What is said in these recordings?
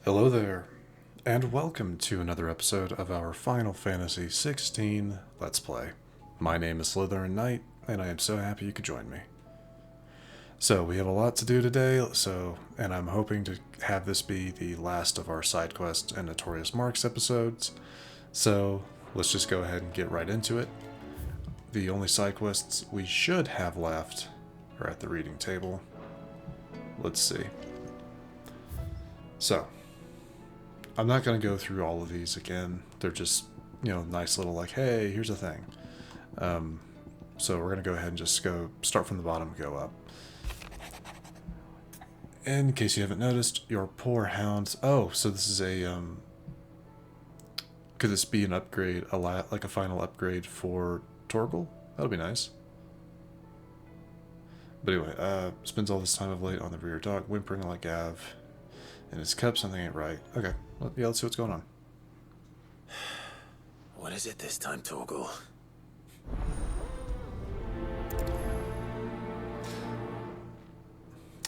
Hello there, and welcome to another episode of our Final Fantasy XVI Let's Play. My name is SlytherinKnight, and I am so happy you could join me. So, we have a lot to do today, and I'm hoping to have this be the last of our Sidequests and Notorious Marks episodes, so let's just go ahead and get right into it. The only Sidequests we should have left are at the reading table. Let's see. So, I'm not going to go through all of these again. They're just, nice little like, hey, here's a thing. So we're going to go ahead and just start from the bottom and go up. In case you haven't noticed, your poor hounds. Oh, so this is could this be an upgrade, like a final upgrade for Torgal? That'll be nice. But anyway, spends all this time of late on the rear dock, whimpering like Gav. In his cup, something ain't right. Okay, well, yeah, let's see what's going on. What is it this time, Torgal?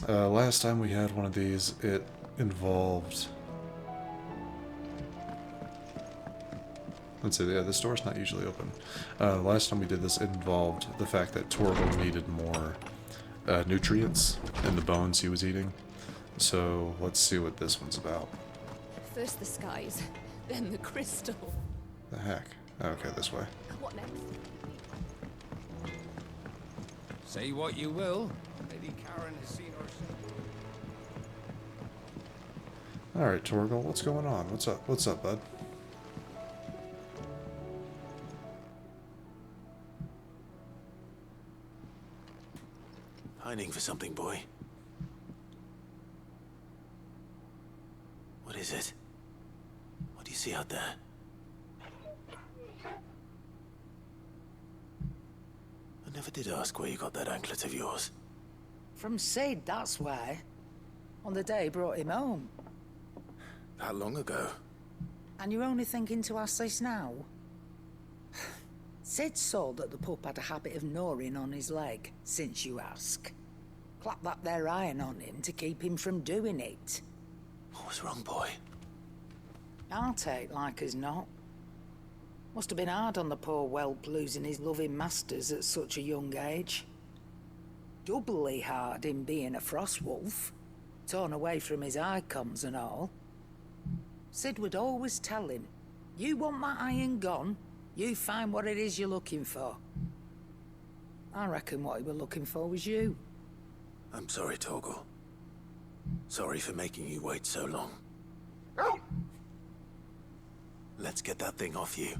Last time we had one of these, it involved... Let's see, yeah, this door's not usually open. Last time we did this, it involved the fact that Torgal needed more nutrients in the bones he was eating. So, let's see what this one's about. First the skies, then the crystal. The heck? Okay, this way. What next? Say what you will, Lady Karen has seen her. Alright, Torgal, what's going on? What's up? What's up, bud? Pining for something, boy. What is it? What do you see out there? I never did ask where you got that anklet of yours. From Sid, that's why. On the day he brought him home. That long ago? And you're only thinking to ask this now? Sid saw that the pup had a habit of gnawing on his leg, since you ask. Clap that there iron on him to keep him from doing it. What was wrong, boy? I'll take like as not. Must have been hard on the poor whelp losing his loving masters at such a young age. Doubly hard in being a frost wolf, torn away from his icons and all. Sid would always tell him, you want that iron gone, you find what it is you're looking for. I reckon what he were looking for was you. I'm sorry, Torgal. Sorry for making you wait so long. Let's get that thing off you.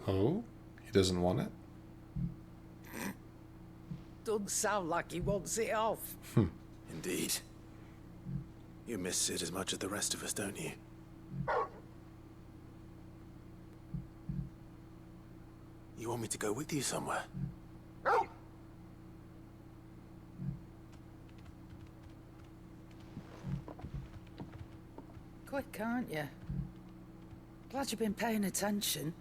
Oh? He doesn't want it? Doesn't sound like he wants it off. Indeed. You miss Sid as much as the rest of us, don't you? You want me to go with you somewhere? Quick, aren't you? Glad you've been paying attention.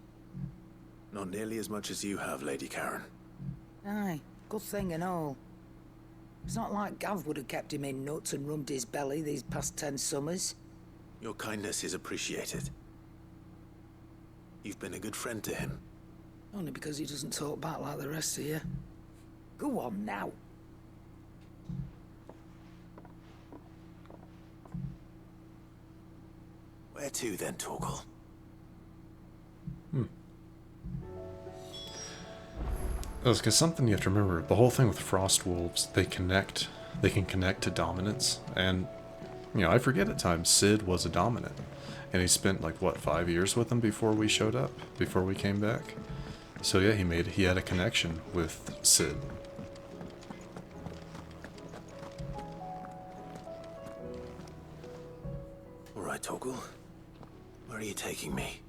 Not nearly as much as you have, Lady Karen. Aye, good thing and all. It's not like Gav would have kept him in nuts and rubbed his belly these past 10 summers. Your kindness is appreciated. You've been a good friend to him. Only because he doesn't talk back like the rest of you. Go on now. Where to then, Torgal? Because something you have to remember, the whole thing with frost wolves, they can connect to dominance, and, I forget at times, Sid was a dominant, and he spent, 5 years with them before we showed up, before we came back? So yeah, he had a connection with Sid. Alright, Torgal. Where are you taking me?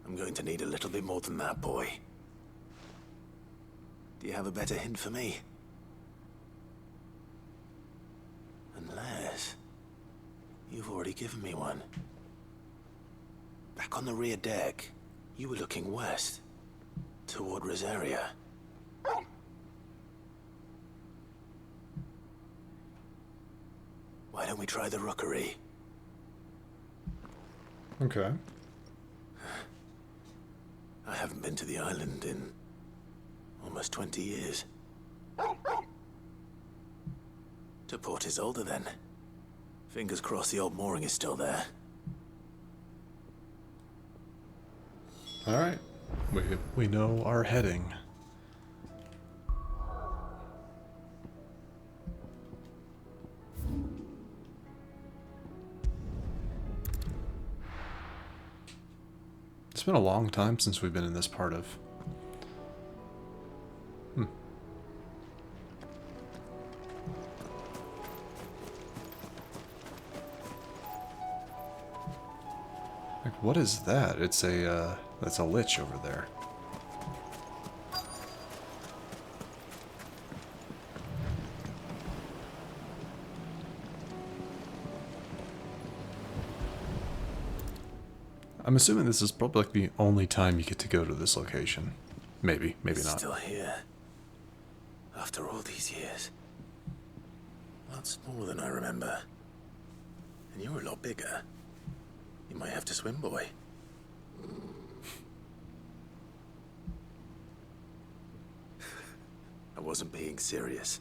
I'm going to need a little bit more than that, boy. Do you have a better hint for me? Unless... you've already given me one. Back on the rear deck, you were looking west, toward Rosaria. Why don't we try the rookery? Okay. I haven't been to the island in almost 20 years. To Port Isolde, then. Fingers crossed the old mooring is still there. Alright. We know our heading. It's been a long time since we've been in this part of... Like, what is that? It's a, that's a lich over there. I'm assuming this is probably like the only time you get to go to this location. Maybe, maybe It's not. still here. After all these years. A lot smaller than I remember. And you're a lot bigger. You might have to swim, boy. I wasn't being serious.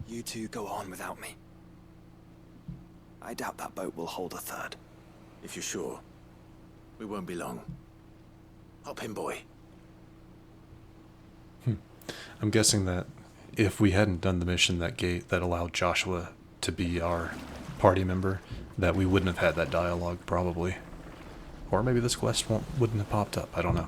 You two go on without me. I doubt that boat will hold a third. If you're sure, we won't be long. Hop in, boy. I'm guessing that if we hadn't done the mission that allowed Joshua to be our party member, that we wouldn't have had that dialogue, probably. Or maybe this quest wouldn't have popped up, I don't know.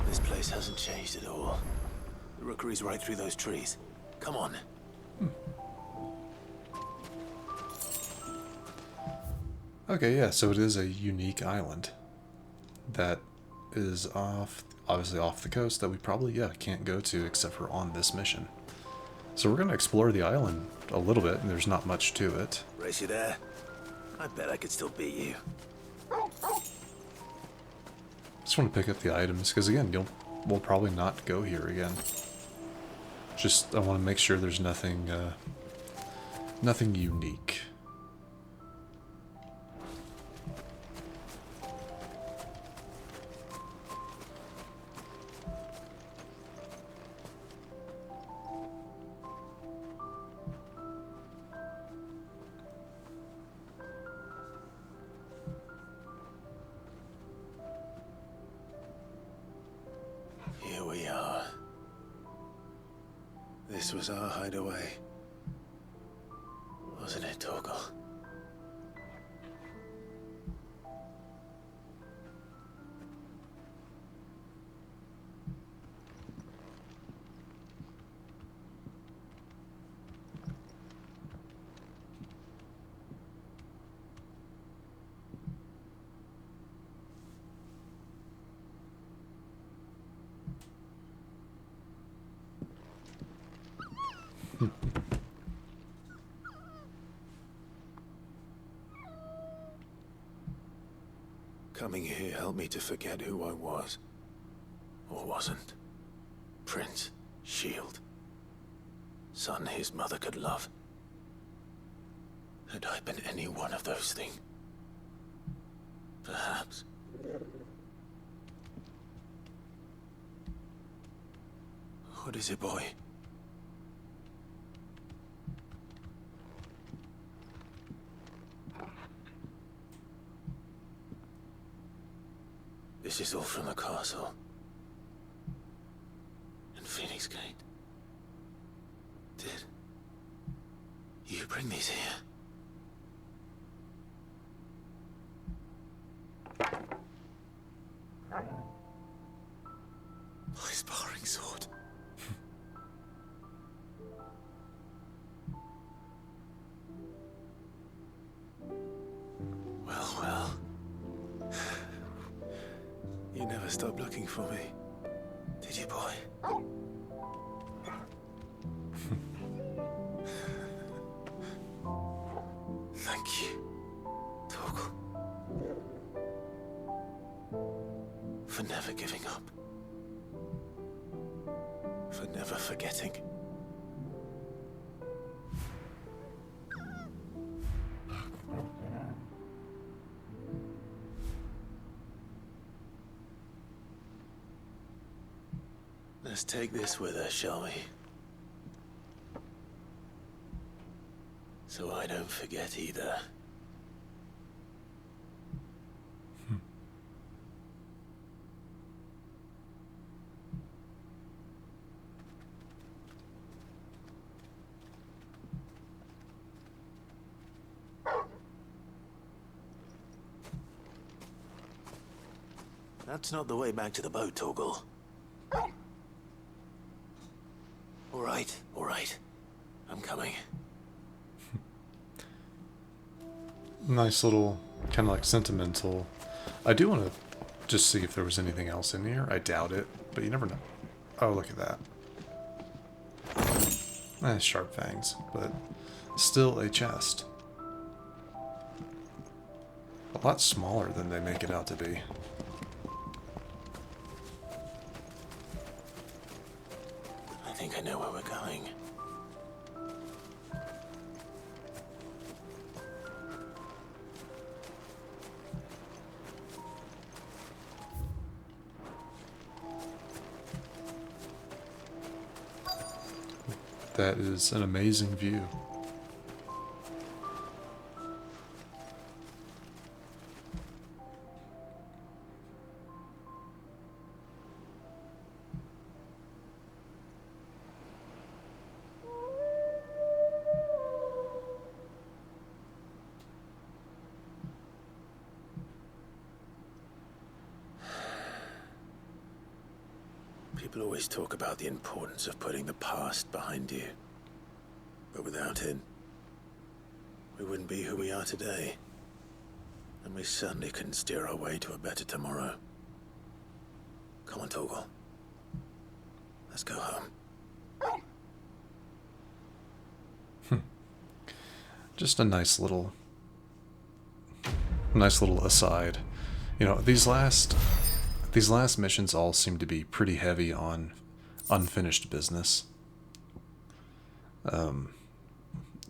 This place hasn't changed at all. The rookery's right through those trees. Come on. Okay, yeah, so it is a unique island that is obviously off the coast that we probably, can't go to except for on this mission. So we're going to explore the island a little bit, and there's not much to it. Race you there? I bet I could still beat you. Just want to pick up the items, because again, we'll probably not go here again. Just, I want to make sure there's nothing, nothing unique. Here we are. This was our hideaway. Wasn't it, Torgal? Coming here helped me to forget who I was. Or wasn't. Prince, shield. Son his mother could love. Had I been any one of those things? Perhaps. What is it, boy? This is all from the castle. And Phoenix Gate. Did you bring these here? My sparring sword. Well, well. You never stopped looking for me, did you, boy? For never giving up. For never forgetting. Let's take this with us, shall we? So I don't forget either. That's not the way back to the boat, Torgal. All right. I'm coming. Nice little, kind of like sentimental. I do want to just see if there was anything else in here. I doubt it, but you never know. Oh, look at that. Sharp fangs, but still a chest. A lot smaller than they make it out to be. I think I know where we're going. That is an amazing view. People always talk about the importance of putting the past behind you. But without it, we wouldn't be who we are today. And we certainly couldn't steer our way to a better tomorrow. Come on, Torgal. Let's go home. Just a nice little aside. You know, these last missions all seem to be pretty heavy on unfinished business.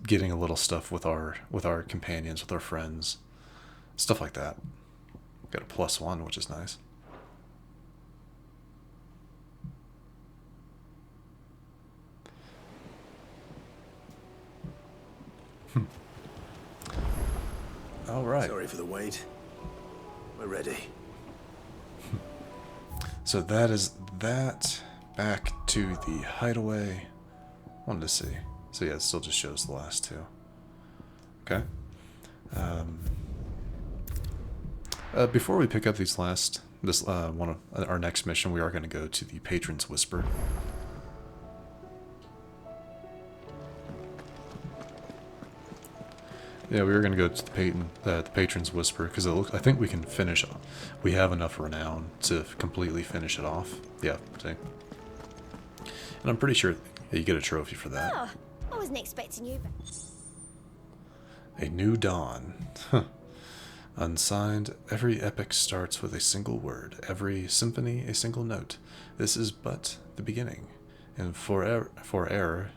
Getting a little stuff with our companions, with our friends, stuff like that. Got a +1, which is nice. All right. Sorry for the wait. We're ready. So that is that. Back to the hideaway. Wanted to see. So yeah, it still just shows the last two. Okay. Before we pick up this one of our next mission, we are going to go to the Patron's Whisper. Yeah, we were going to go to the Patron's Whisper because I think we can finish. We have enough renown to completely finish it off. Yeah, see. And I'm pretty sure you get a trophy for that. Oh, I wasn't expecting you. A new dawn. Unsigned, every epic starts with a single word, every symphony a single note. This is but the beginning, and forever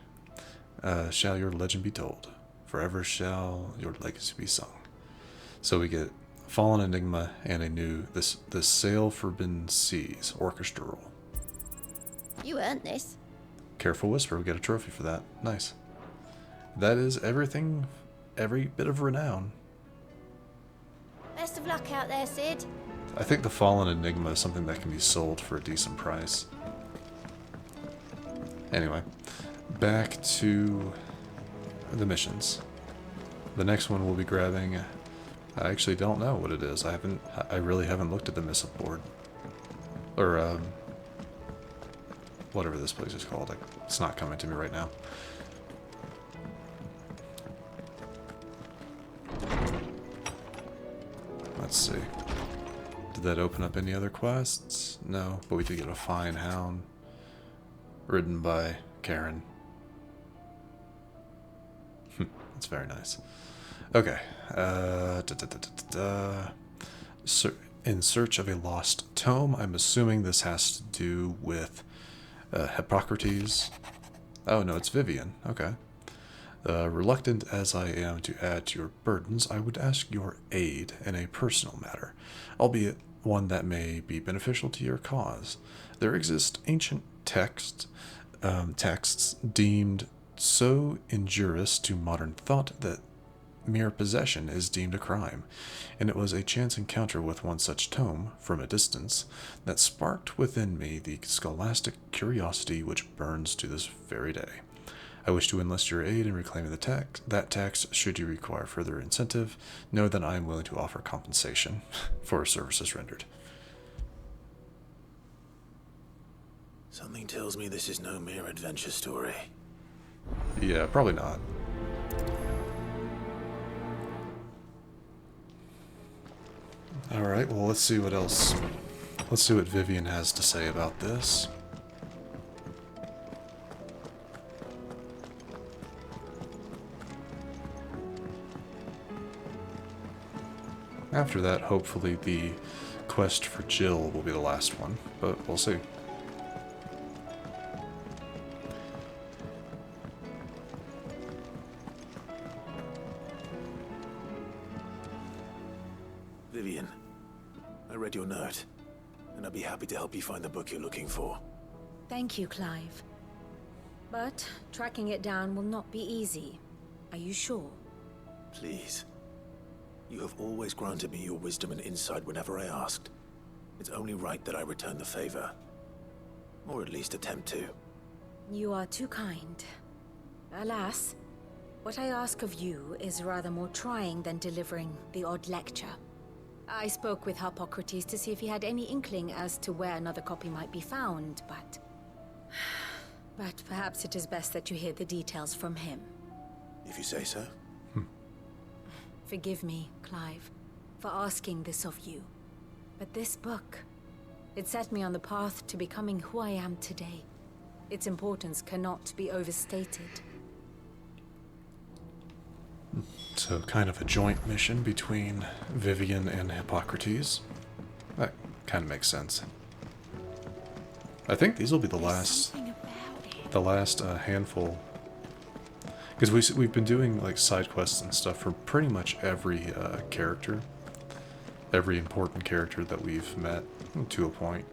shall your legend be told. Forever shall your legacy be sung. So we get Fallen Enigma and a new the Sail Forbidden Seas orchestral. You earned this. Careful Whisper, we get a trophy for that. Nice. That is everything, every bit of renown. Best of luck out there, Sid. I think the Fallen Enigma is something that can be sold for a decent price. Anyway, back to the missions. The next one we'll be grabbing, I actually don't know what it is. I really haven't looked at the missive board. Or, whatever this place is called. It's not coming to me right now. Let's see. Did that open up any other quests? No, but we did get a fine hound. Ridden by Karen. That's very nice. Okay. in search of a lost tome. I'm assuming this has to do with Hippocrates. Oh, no, it's Vivian. Okay. Reluctant as I am to add to your burdens, I would ask your aid in a personal matter, albeit one that may be beneficial to your cause. There exist ancient texts deemed so injurious to modern thought that mere possession is deemed a crime, and it was a chance encounter with one such tome, from a distance, that sparked within me the scholastic curiosity which burns to this very day. I wish to enlist your aid in reclaiming that text. Should you require further incentive, know that I am willing to offer compensation for services rendered. Something tells me this is no mere adventure story. Yeah, probably not. Alright, well, let's see what else. Let's see what Vivian has to say about this. After that, hopefully the quest for Jill will be the last one, but we'll see. Vivian, I read your note, and I'd be happy to help you find the book you're looking for. Thank you, Clive. But tracking it down will not be easy. Are you sure? Please. You have always granted me your wisdom and insight whenever I asked. It's only right that I return the favor. Or at least attempt to. You are too kind. Alas, what I ask of you is rather more trying than delivering the odd lecture. I spoke with Hippocrates to see if he had any inkling as to where another copy might be found, but perhaps it is best that you hear the details from him. If you say so. Forgive me, Clive, for asking this of you. But this book, it set me on the path to becoming who I am today. Its importance cannot be overstated. So, kind of a joint mission between Vivian and Hippocrates. That kind of makes sense. I think these will be the last handful. Because we've been doing like side quests and stuff for pretty much every character, every important character that we've met to a point.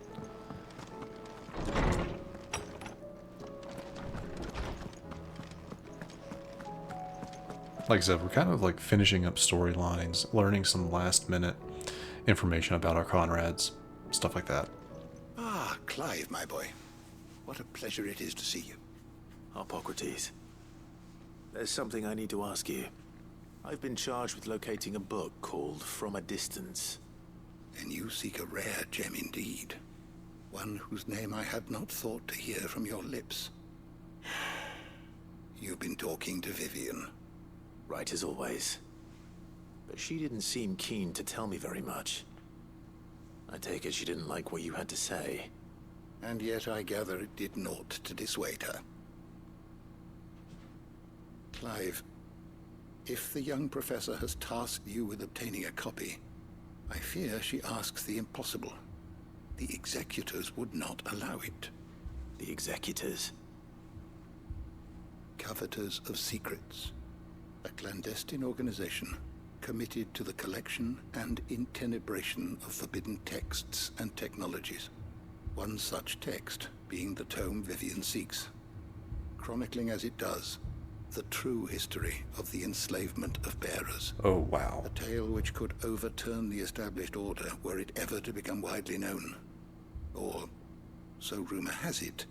Like I said, we're kind of like finishing up storylines, learning some last minute information about our Conrads, stuff like that. Ah, Clive, my boy. What a pleasure it is to see you. Hippocrates. There's something I need to ask you. I've been charged with locating a book called From a Distance. Then you seek a rare gem indeed. One whose name I had not thought to hear from your lips. You've been talking to Vivian. Right as always. But she didn't seem keen to tell me very much. I take it she didn't like what you had to say. And yet I gather it did naught to dissuade her. Clive, if the young professor has tasked you with obtaining a copy, I fear she asks the impossible. The executors would not allow it. The executors? Coveters of secrets. A clandestine organization committed to the collection and intenebration of forbidden texts and technologies. One such text being the tome Vivian seeks, chronicling as it does the true history of the enslavement of bearers. Oh, wow. A tale which could overturn the established order were it ever to become widely known. Or, so rumor has it.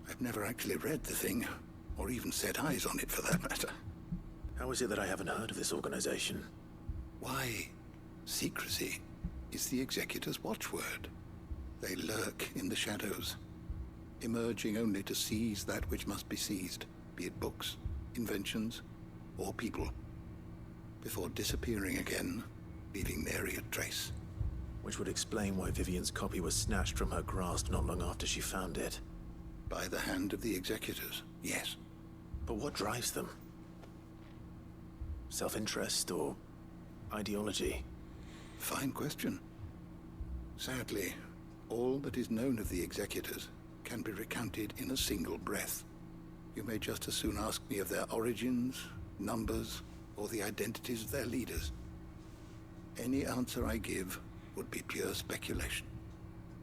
I've never actually read the thing, or even set eyes on it for that matter. How is it that I haven't heard of this organization? Why, secrecy is the executor's watchword. They lurk in the shadows, emerging only to seize that which must be seized, be it books, inventions, or people, before disappearing again, leaving nary a trace. Which would explain why Vivian's copy was snatched from her grasp not long after she found it. By the hand of the executors, yes. But what drives them? Self-interest or ideology? Fine question. Sadly, all that is known of the executors can be recounted in a single breath. You may just as soon ask me of their origins, numbers, or the identities of their leaders. Any answer I give would be pure speculation.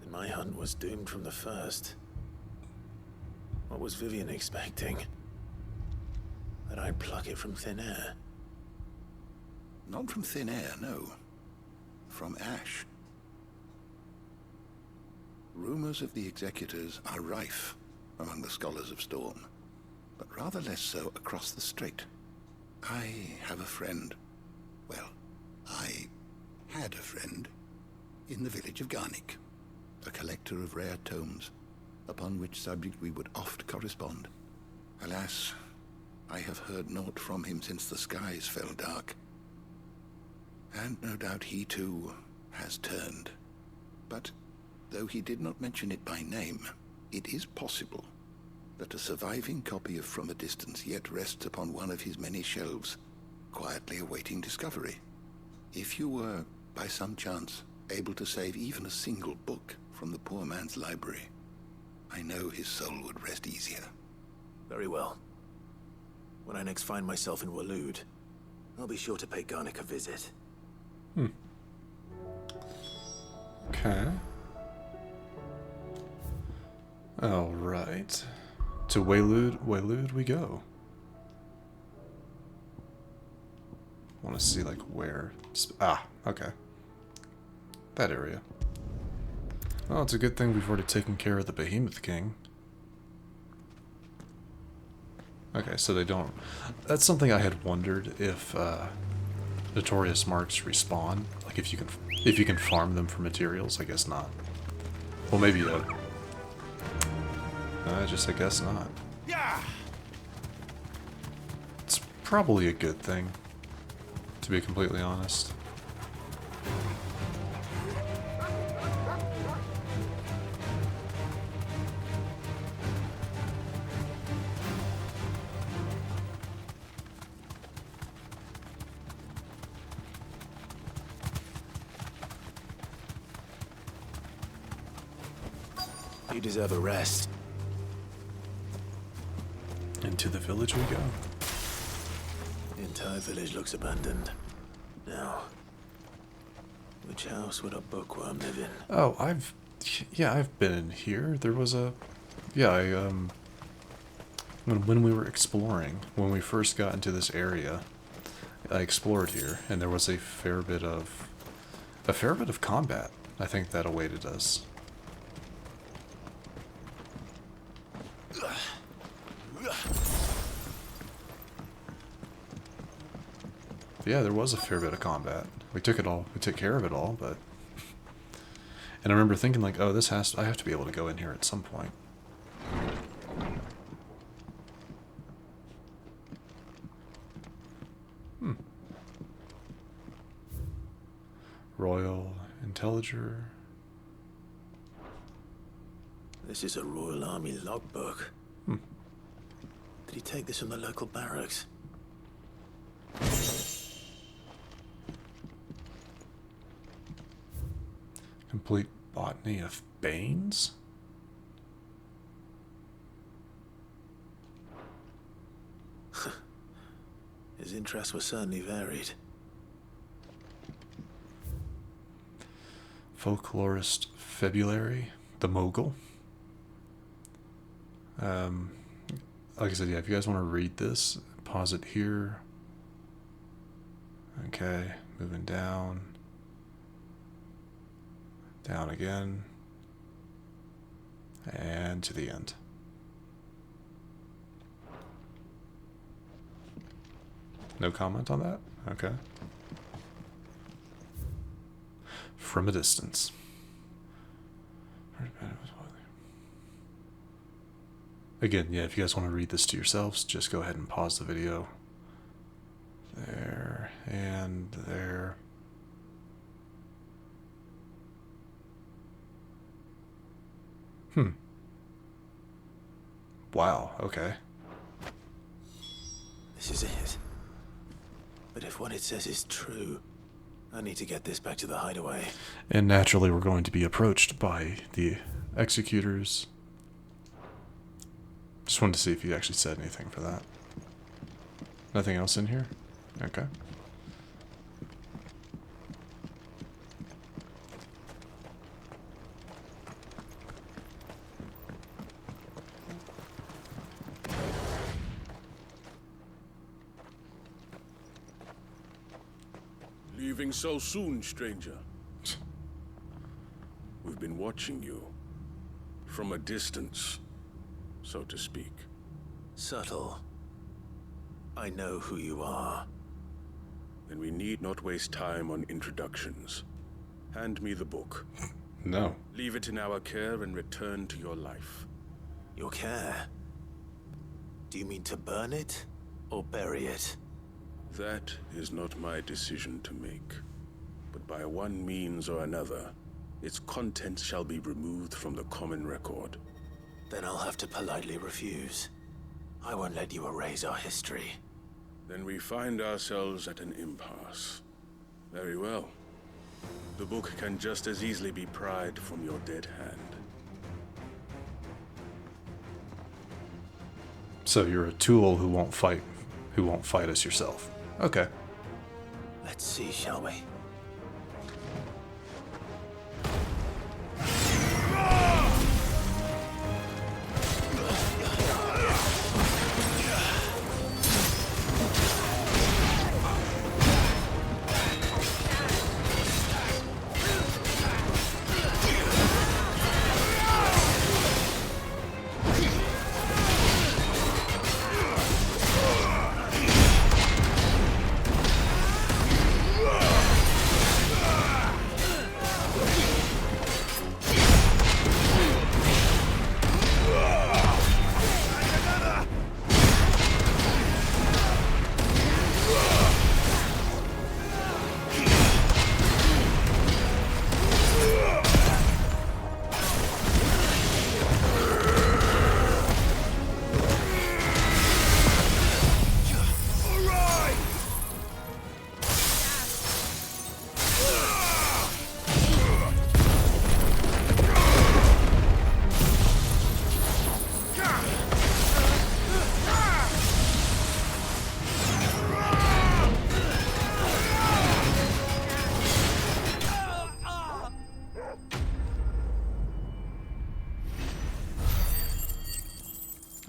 And my hunt was doomed from the first. What was Vivian expecting? That I'd pluck it from thin air? Not from thin air, no. From ash. Rumors of the executors are rife among the scholars of Storm, but rather less so across the strait. I have a friend. Well, I had a friend in the village of Garnick, a collector of rare tomes, upon which subject we would oft correspond. Alas, I have heard naught from him since the skies fell dark. And no doubt he too has turned. But though he did not mention it by name, it is possible that a surviving copy of From a Distance yet rests upon one of his many shelves, quietly awaiting discovery. If you were, by some chance, able to save even a single book from the poor man's library, I know his soul would rest easier. Very well. When I next find myself in Waloed, I'll be sure to pay Garnick a visit. Okay. Alright. To Waloed we go. Want to see, like, where... okay. That area. Well, it's a good thing we've already taken care of the Behemoth King. Okay, so they don't... That's something I had wondered if, Notorious marks respawn. Like, if you can farm them for materials. I guess not. Well, maybe, I guess not. Yeah. It's probably a good thing, to be completely honest. You deserve a rest. Into the village we go. The entire village looks abandoned. Now, which house would a bookworm live in? Oh, I've been in here. There was a, when we were exploring, when we first got into this area, I explored here, and there was a fair bit of combat, I think, that awaited us. Yeah, there was a fair bit of combat. We took care of it all, but... And I remember thinking, like, oh, I have to be able to go in here at some point. Royal Intelliger. This is a Royal Army logbook. Did he take this from the local barracks? Complete botany of Banes? His interests were certainly varied. Folklorist February, the Mogul. Like I said, yeah, if you guys want to read this, pause it here. Okay, moving down. Down again. And to the end. No comment on that? Okay. From a distance. Again, yeah, if you guys want to read this to yourselves, just go ahead and pause the video. There, and there. Wow, okay. This is it. But if what it says is true, I need to get this back to the hideaway. And naturally, we're going to be approached by the executors. Just wanted to see if you actually said anything for that. Nothing else in here? Okay. Leaving so soon, stranger? We've been watching you. From a distance, so to speak. Subtle. I know who you are. Then we need not waste time on introductions. Hand me the book. No. Leave it in our care and return to your life. Your care? Do you mean to burn it or bury it? That is not my decision to make. But by one means or another, its contents shall be removed from the common record. Then I'll have to politely refuse. I won't let you erase our history. Then we find ourselves at an impasse. Very well. The book can just as easily be pried from your dead hand. So you're a tool who won't fight us yourself. Okay. Let's see, shall we?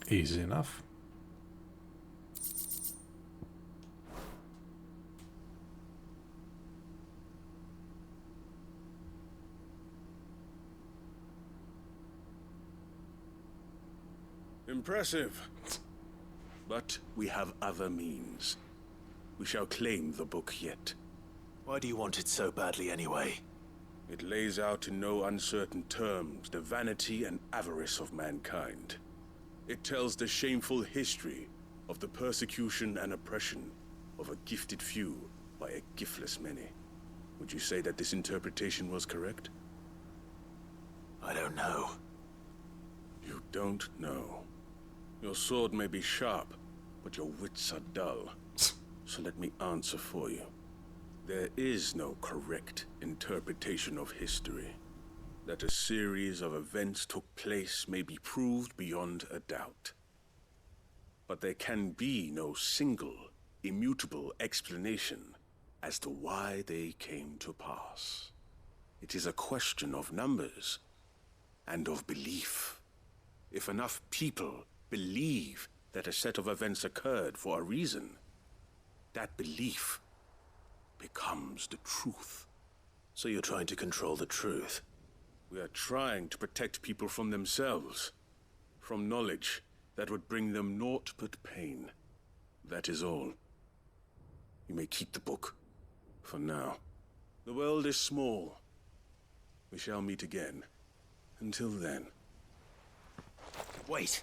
Easy enough. Impressive. But we have other means. We shall claim the book yet. Why do you want it so badly anyway? It lays out in no uncertain terms the vanity and avarice of mankind. It tells the shameful history of the persecution and oppression of a gifted few by a giftless many. Would you say that this interpretation was correct? I don't know. You don't know. Your sword may be sharp, but your wits are dull. So let me answer for you. There is no correct interpretation of history. That a series of events took place may be proved beyond a doubt. But there can be no single, immutable explanation as to why they came to pass. It is a question of numbers and of belief. If enough people believe that a set of events occurred for a reason, that belief becomes the truth. So you're trying to control the truth? We are trying to protect people from themselves, from knowledge that would bring them naught but pain. That is all. You may keep the book, for now. The world is small. We shall meet again. Until then. Wait.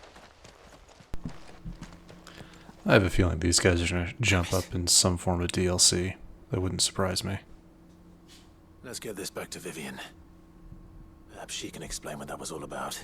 I have a feeling these guys are going to jump up in some form of DLC. That wouldn't surprise me. Let's get this back to Vivian. Perhaps she can explain what that was all about.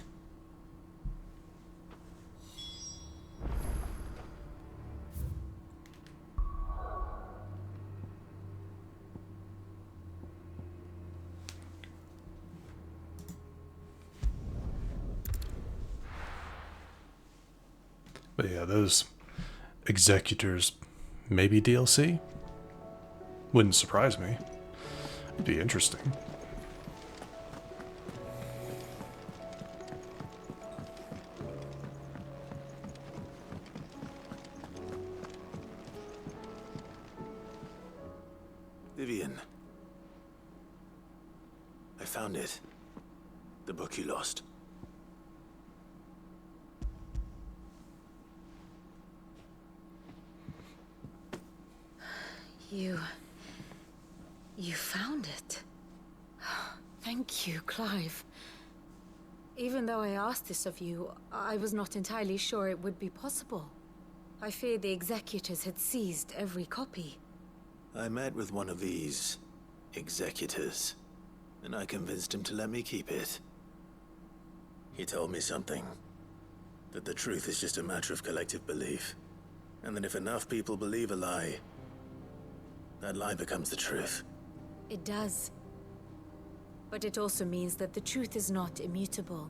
But yeah, those executors, maybe DLC? Wouldn't surprise me. It'd be interesting. Vivian. I found it. The book you lost. You found it. Thank you, Clive. Even though I asked this of you, I was not entirely sure it would be possible. I feared the executors had seized every copy. I met with one of these executors, and I convinced him to let me keep it. He told me something. That the truth is just a matter of collective belief. And that if enough people believe a lie, that lie becomes the truth. It does. But it also means that the truth is not immutable.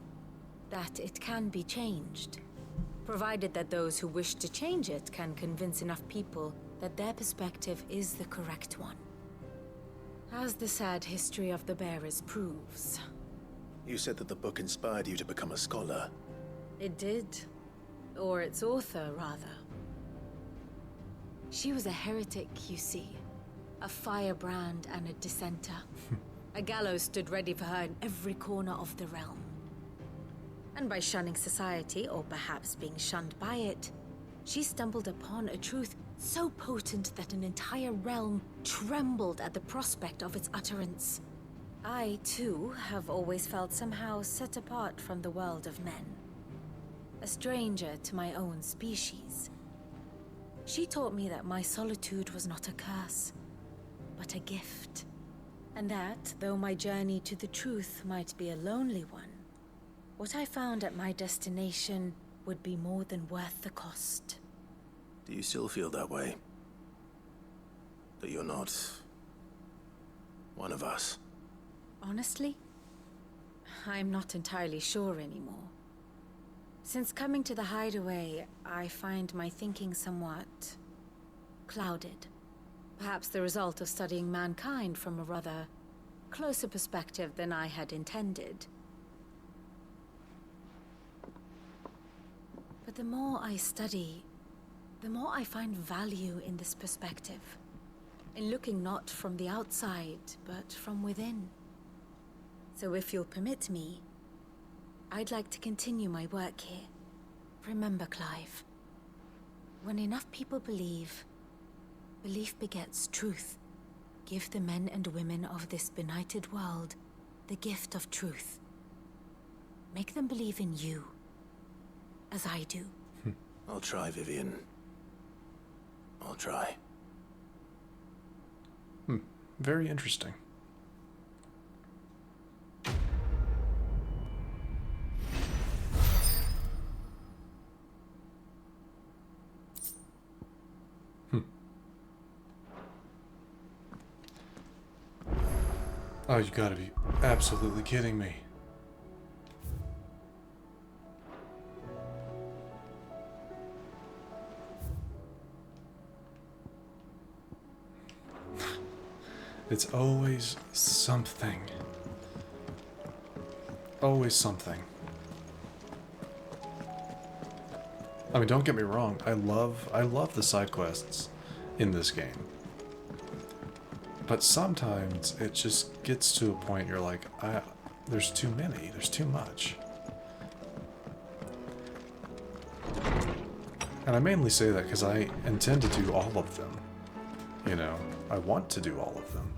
That it can be changed. Provided that those who wish to change it can convince enough people that their perspective is the correct one. As the sad history of the bearers proves. You said that the book inspired you to become a scholar. It did. Or its author, rather. She was a heretic, you see. A firebrand and a dissenter. A gallows stood ready for her in every corner of the realm. And by shunning society, or perhaps being shunned by it, she stumbled upon a truth so potent that an entire realm trembled at the prospect of its utterance. I, too, have always felt somehow set apart from the world of men. A stranger to my own species. She taught me that my solitude was not a curse, but a gift. And that, though my journey to the truth might be a lonely one, what I found at my destination would be more than worth the cost. Do you still feel that way? That you're not one of us? Honestly, I'm not entirely sure anymore. Since coming to the hideaway, I find my thinking somewhat clouded. Perhaps the result of studying mankind from a rather closer perspective than I had intended. But the more I study, the more I find value in this perspective. In looking not from the outside, but from within. So if you'll permit me, I'd like to continue my work here. Remember, Clive, when enough people believe, belief begets truth. Give the men and women of this benighted world the gift of truth. Make them believe in you, as I do. I'll try, Vivian. I'll try. Very interesting. Oh, you gotta be absolutely kidding me. It's always something. Always something. I mean, don't get me wrong. I love the side quests in this game. But sometimes it just gets to a point you're like, there's too many, there's too much. And I mainly say that because I intend to do all of them. You know, I want to do all of them.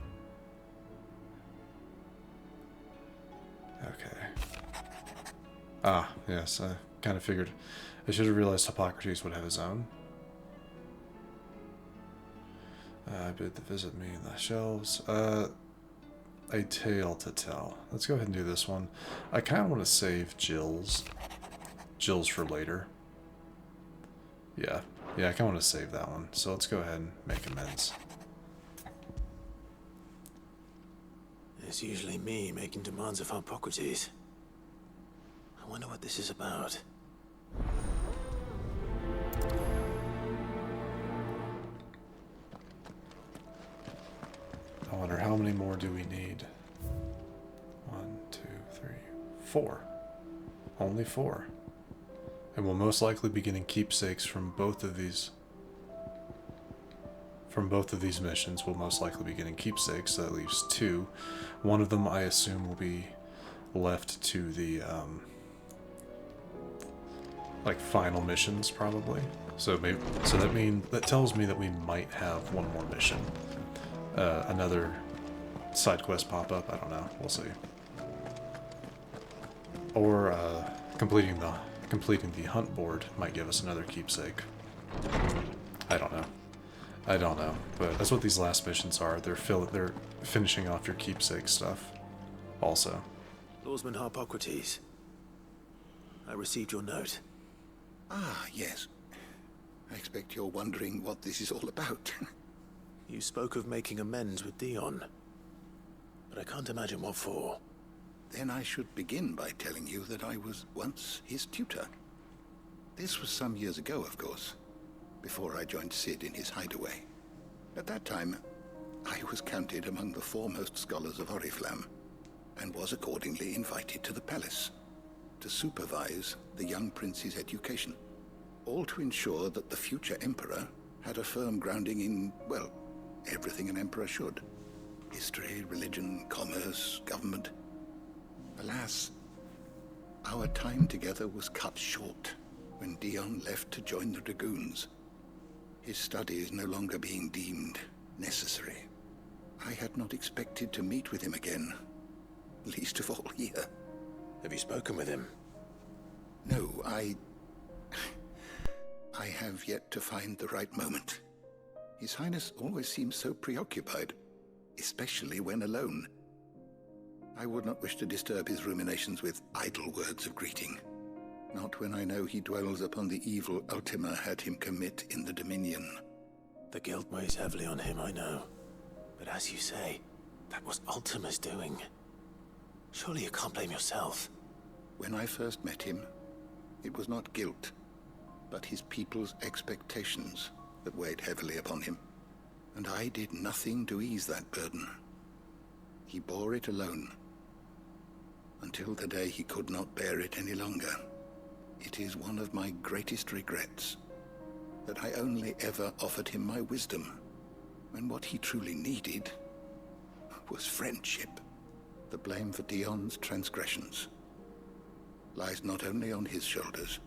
Okay. Ah, yes, I kind of figured. I should have realized Hippocrates would have his own. I bid the visit me in the shelves. A tale to tell. Let's go ahead and do this one. I kind of want to save Jill's for later. Yeah, I kind of want to save that one. So let's go ahead and make amends. It's usually me making demands of Hippocrates. I wonder what this is about. many more do we need? 1, 2, 3, 4. Only 4. And we'll most likely be getting keepsakes from both of these. From both of these missions, we'll most likely be getting keepsakes. So that leaves 2. One of them, I assume, will be left to the like final missions, probably. So maybe, that tells me that we might have one more mission, another side quest pop up. I don't know. We'll see. Or completing the hunt board might give us another keepsake. I don't know. But that's what these last missions are. They're finishing off your keepsake stuff. Also. Lawsman Harpocrates, I received your note. Ah, yes. I expect you're wondering what this is all about. You spoke of making amends with Dion, but I can't imagine what for. Then I should begin by telling you that I was once his tutor. This was some years ago, of course, before I joined Sid in his hideaway. At that time, I was counted among the foremost scholars of Oriflamme, and was accordingly invited to the palace to supervise the young prince's education, all to ensure that the future emperor had a firm grounding in, well, everything an emperor should. History, religion, commerce, government. Alas, our time together was cut short when Dion left to join the Dragoons. His studies no longer being deemed necessary. I had not expected to meet with him again, least of all here. Have you spoken with him? No, I have yet to find the right moment. His Highness always seems so preoccupied, especially when alone. I would not wish to disturb his ruminations with idle words of greeting. Not when I know he dwells upon the evil Ultima had him commit in the Dominion. The guilt weighs heavily on him, I know. But as you say, that was Ultima's doing. Surely you can't blame yourself. When I first met him, it was not guilt, but his people's expectations that weighed heavily upon him. And I did nothing to ease that burden. He bore it alone, until the day he could not bear it any longer. It is one of my greatest regrets that I only ever offered him my wisdom, when what he truly needed was friendship. The blame for Dion's transgressions lies not only on his shoulders,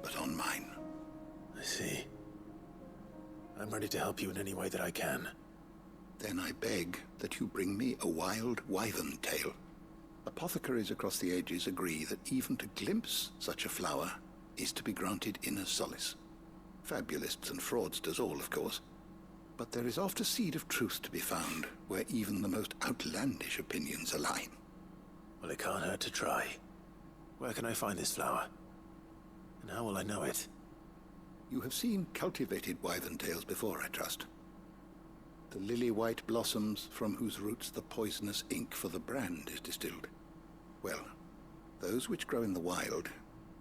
but on mine. I see. I'm ready to help you in any way that I can. Then I beg that you bring me a wild wyvern tail. Apothecaries across the ages agree that even to glimpse such a flower is to be granted inner solace. Fabulists and fraudsters all, of course. But there is oft a seed of truth to be found where even the most outlandish opinions align. Well, it can't hurt to try. Where can I find this flower? And how will I know it? You have seen cultivated wyvern tails before, I trust. The lily-white blossoms from whose roots the poisonous ink for the brand is distilled. Well, those which grow in the wild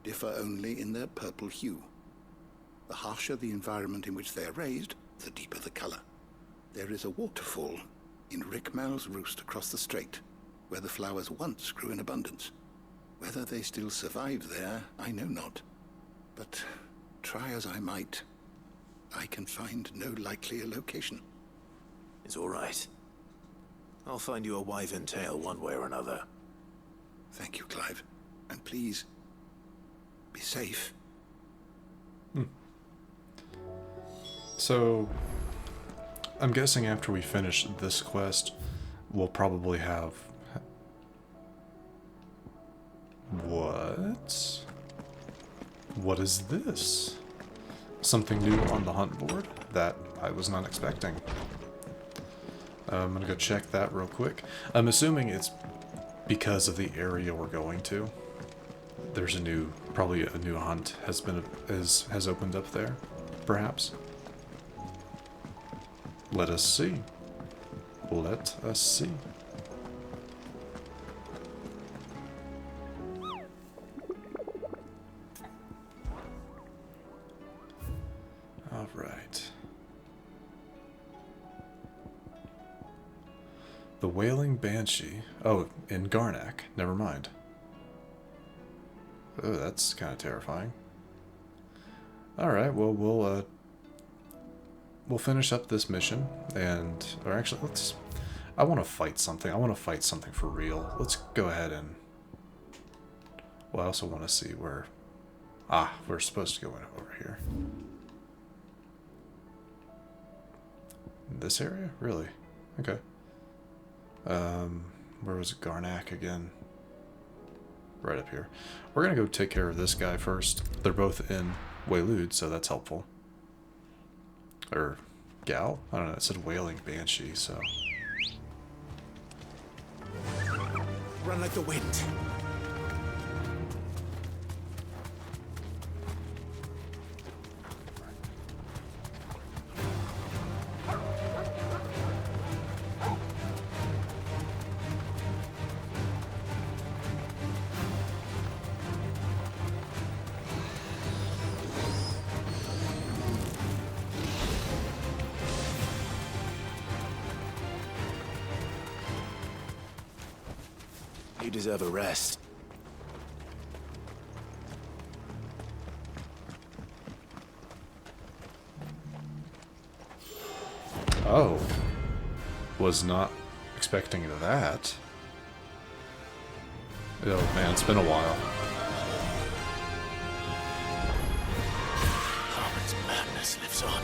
differ only in their purple hue. The harsher the environment in which they are raised, the deeper the color. There is a waterfall in Rickmal's roost across the strait, where the flowers once grew in abundance. Whether they still survive there, I know not. But try as I might, I can find no likelier location. It's all right. I'll find you a wyvern tail one way or another. Thank you, Clive. And please, be safe. So, I'm guessing after we finish this quest, we'll probably have... What? What is this? Something new on the hunt board that I was not expecting. I'm gonna go check that real quick. I'm assuming it's because of the area we're going to. There's probably a new hunt has opened up there, perhaps. Let us see. Let us see. All right. The Wailing Banshee. Oh, in Garnak. Never mind. Oh, that's kind of terrifying. Alright, well, we'll finish up this mission, or actually, I want to fight something. I want to fight something for real. Let's go ahead and, well, I also want to see where, we're supposed to go in over here. This area? Really? Okay. Where was Garnak again? Right up here. We're gonna go take care of this guy first. They're both in Waylude, so that's helpful. Or gal? I don't know, it said Wailing Banshee, so. Run like the wind. You deserve a rest. Oh. Was not expecting that. Oh man, it's been a while. Harmon's madness lives on.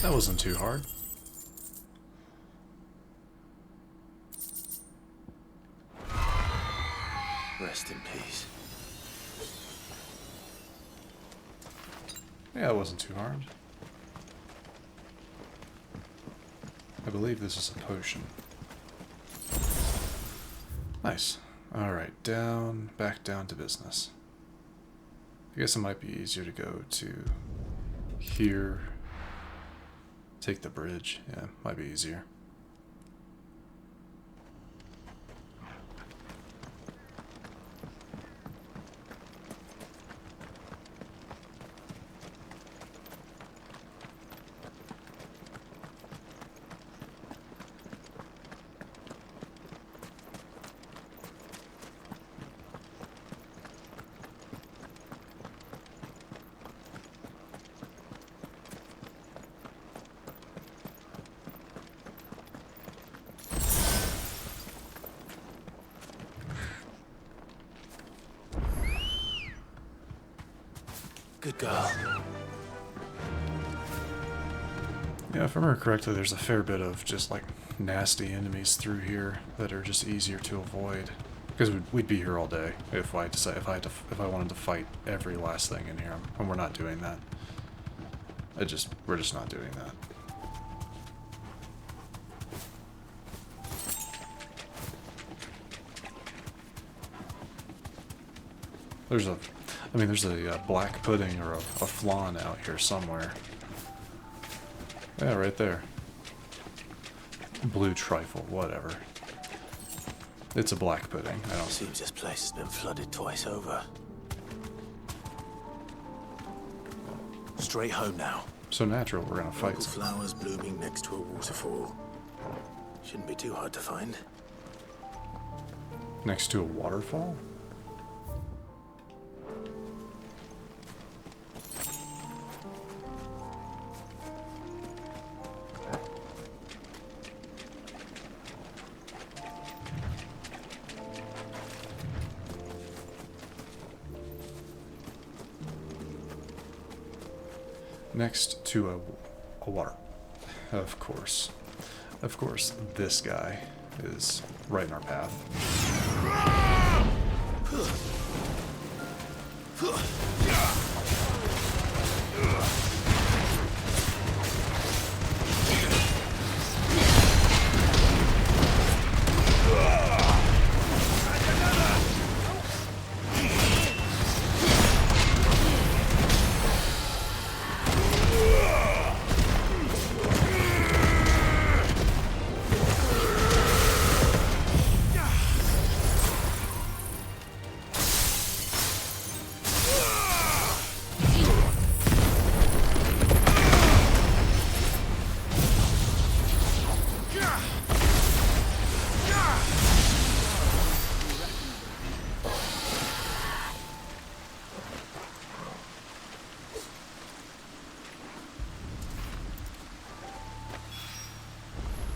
That wasn't too hard. Rest in peace. Yeah, it wasn't too hard. I believe this is a potion. Nice. Alright, back down to business. I guess it might be easier to go to here. Take the bridge. Yeah, might be easier. Good girl. Yeah, if I remember correctly, there's a fair bit of just like nasty enemies through here that are just easier to avoid. Because we'd be here all day if I wanted to fight every last thing in here, and we're not doing that. We're just not doing that. There's a black pudding or a flan out here somewhere. Yeah, right there. Blue trifle, whatever. It's a black pudding. I don't. Seems this place has been flooded twice over. Straight home now. So natural, we're gonna fight. Local flowers blooming next to a waterfall. Shouldn't be too hard to find. Next to a waterfall? Next to a water. Of course. Of course, this guy is right in our path.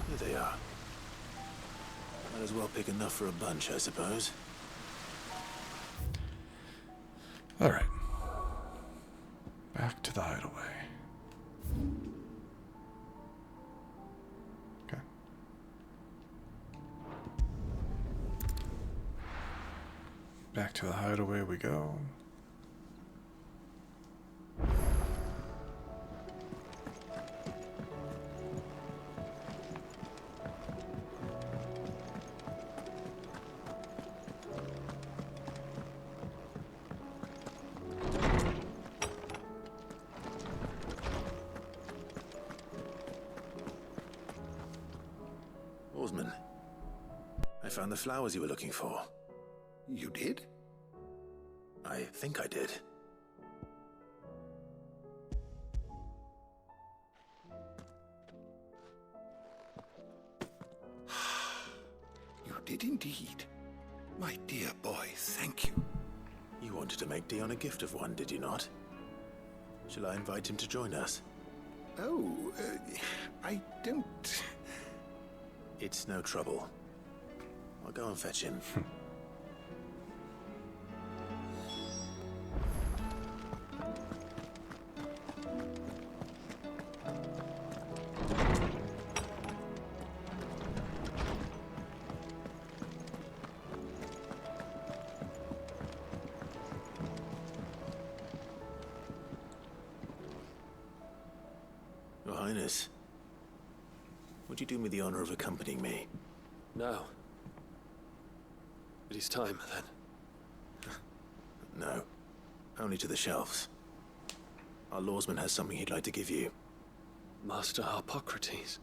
Here they are. Might as well pick enough for a bunch, I suppose. Alright. Back to the hideaway. Okay. Back to the hideaway we go. Oarsman, I found the flowers you were looking for. You did? I think I did. You did indeed. My dear boy, thank you. You wanted to make Dion a gift of one, did you not? Shall I invite him to join us? Oh, I don't... It's no trouble. I'll go and fetch him. Your Highness, would you do me the honor of accompanying me? Now. It is time, then. No. Only to the shelves. Our lawsman has something he'd like to give you. Master Harpocrates.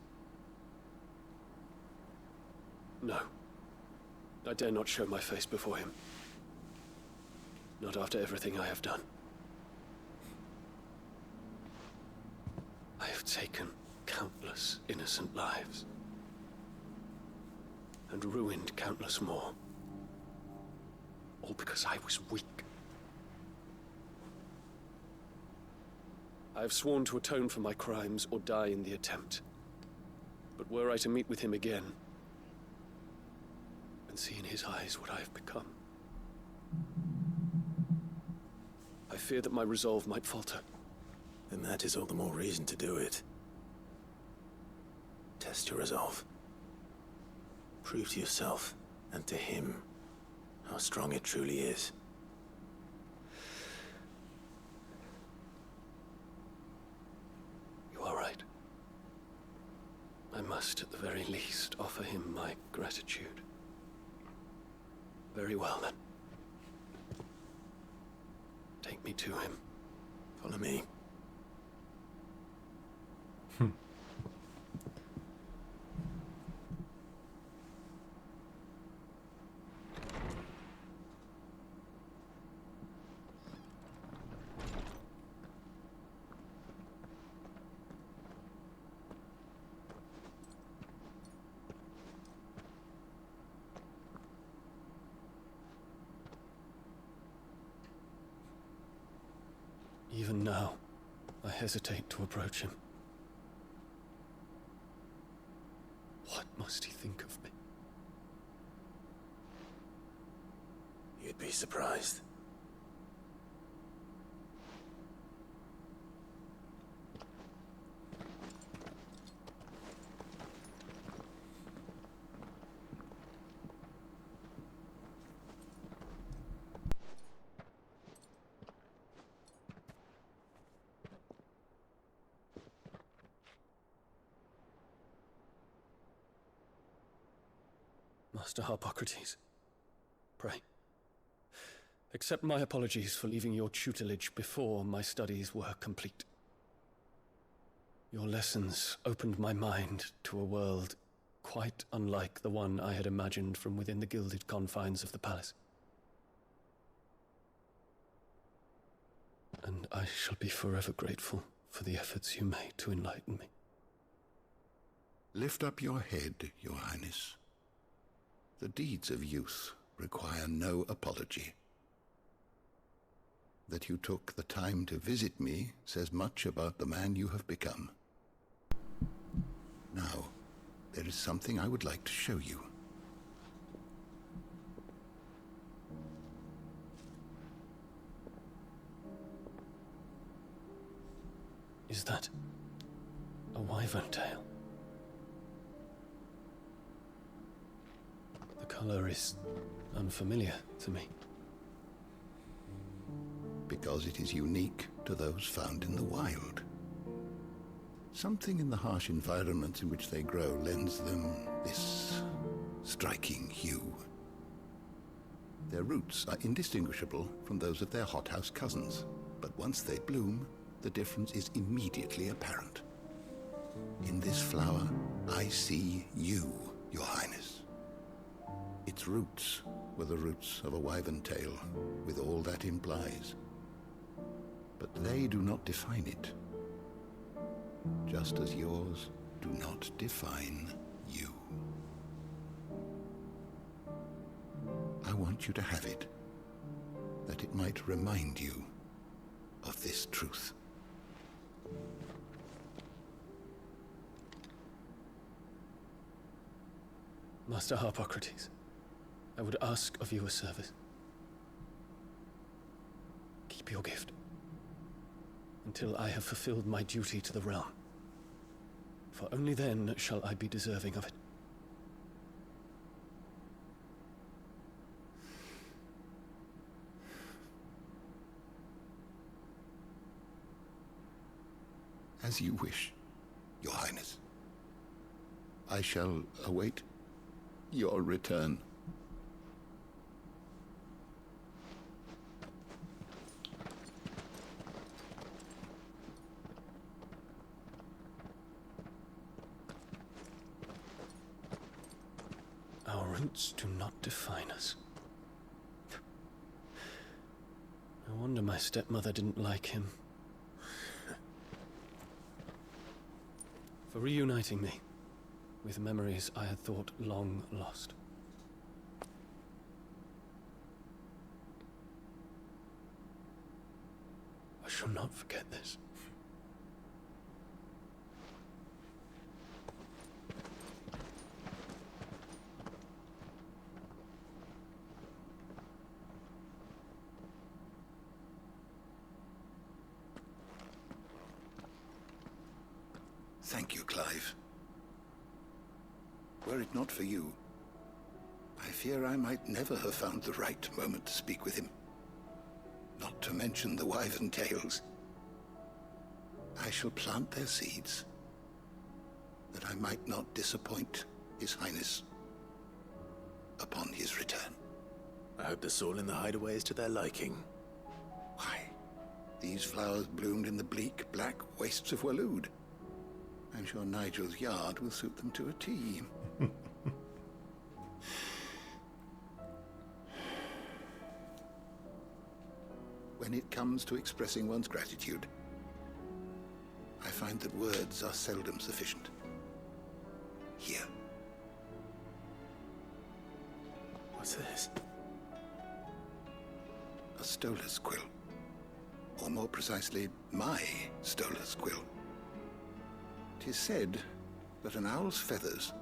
No. I dare not show my face before him. Not after everything I have done. I have taken countless innocent lives. And ruined countless more. All because I was weak. I have sworn to atone for my crimes or die in the attempt. But were I to meet with him again, and see in his eyes what I have become, I fear that my resolve might falter. Then that is all the more reason to do it. Test your resolve. Prove to yourself, and to him, how strong it truly is. You are right. I must, at the very least, offer him my gratitude. Very well, then. Take me to him. Follow me. Even now, I hesitate to approach him. What must he think of me? You'd be surprised. Master Harpocrates, pray, accept my apologies for leaving your tutelage before my studies were complete. Your lessons opened my mind to a world quite unlike the one I had imagined from within the gilded confines of the palace. And I shall be forever grateful for the efforts you made to enlighten me. Lift up your head, Your Highness. The deeds of youth require no apology. That you took the time to visit me says much about the man you have become. Now, there is something I would like to show you. Is that a wyvern tail? The color is unfamiliar to me. Because it is unique to those found in the wild. Something in the harsh environments in which they grow lends them this striking hue. Their roots are indistinguishable from those of their hothouse cousins, but once they bloom, the difference is immediately apparent. In this flower, I see you, Your Highness. Its roots were the roots of a wyvern tail, with all that implies. But they do not define it, just as yours do not define you. I want you to have it, that it might remind you of this truth. Master Harpocrates, I would ask of you a service. Keep your gift until I have fulfilled my duty to the realm, for only then shall I be deserving of it. As you wish, Your Highness. I shall await your return. Our roots do not define us. No wonder my stepmother didn't like him. For reuniting me with memories I had thought long lost. I shall not forget this. Thank you, Clive. Were it not for you, I fear I might never have found the right moment to speak with him. Not to mention the wyvern tales. I shall plant their seeds, that I might not disappoint His Highness upon his return. I hope the soul in the hideaway is to their liking. Why, these flowers bloomed in the bleak, black wastes of Waloed. I'm sure Nigel's yard will suit them to a T. When it comes to expressing one's gratitude, I find that words are seldom sufficient. Here. What's this? A stolas quill. Or more precisely, my stolas quill. 'Tis said that an owl's feathers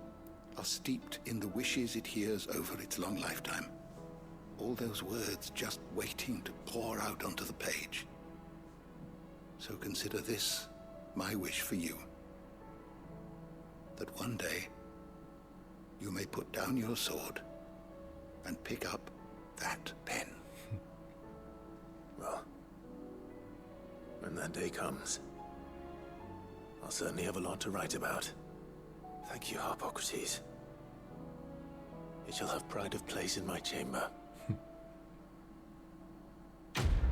are steeped in the wishes it hears over its long lifetime. All those words just waiting to pour out onto the page. So consider this my wish for you. That one day you may put down your sword and pick up that pen. Well, when that day comes, I'll certainly have a lot to write about. Thank you, Harpocrates. It shall have pride of place in my chamber.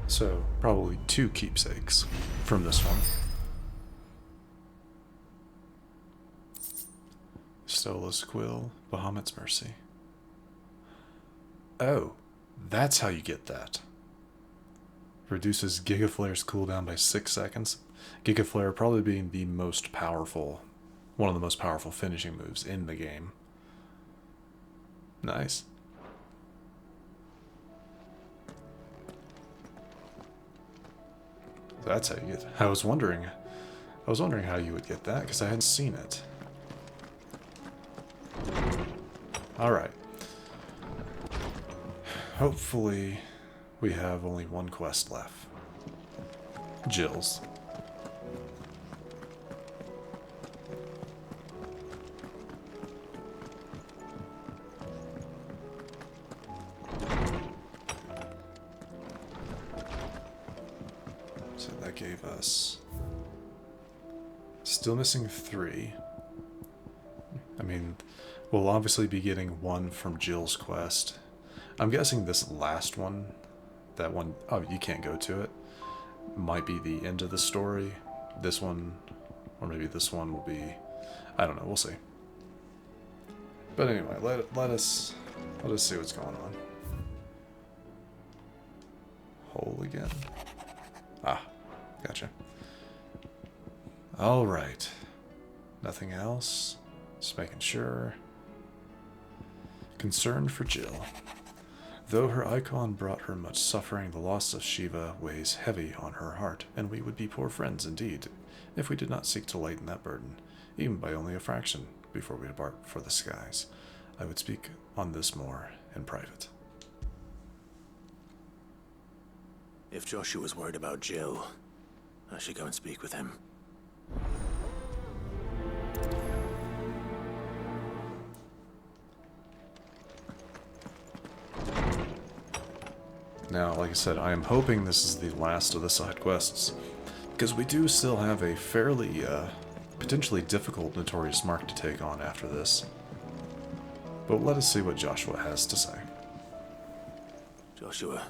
So, probably 2 keepsakes from this one. Stolas Quill, Bahamut's Mercy. Oh, that's how you get that. Reduces Gigaflare's cooldown by 6 seconds. Gigaflare probably being the most powerful, one of the most powerful finishing moves in the game. Nice. That's how you get. I was wondering how you would get that because I hadn't seen it. All right. Hopefully, we have only one quest left. Jill's. So that gave us... Still missing 3. I mean, we'll obviously be getting 1 from Jill's quest. I'm guessing this last one, that one, oh, you can't go to it, might be the end of the story. This one, or maybe this one will be, I don't know, we'll see. But anyway, let us see what's going on. Hole again. Ah, gotcha. Alright. Nothing else. Just making sure. Concerned for Jill. Though her icon brought her much suffering, the loss of Shiva weighs heavy on her heart, and we would be poor friends indeed if we did not seek to lighten that burden, even by only a fraction, before we depart for the skies. I would speak on this more in private. If Joshua was worried about Jill, I should go and speak with him. Now, like I said, I am hoping this is the last of the side quests, because we do still have a fairly potentially difficult Notorious mark to take on after this. But let us see what Joshua has to say. Joshua,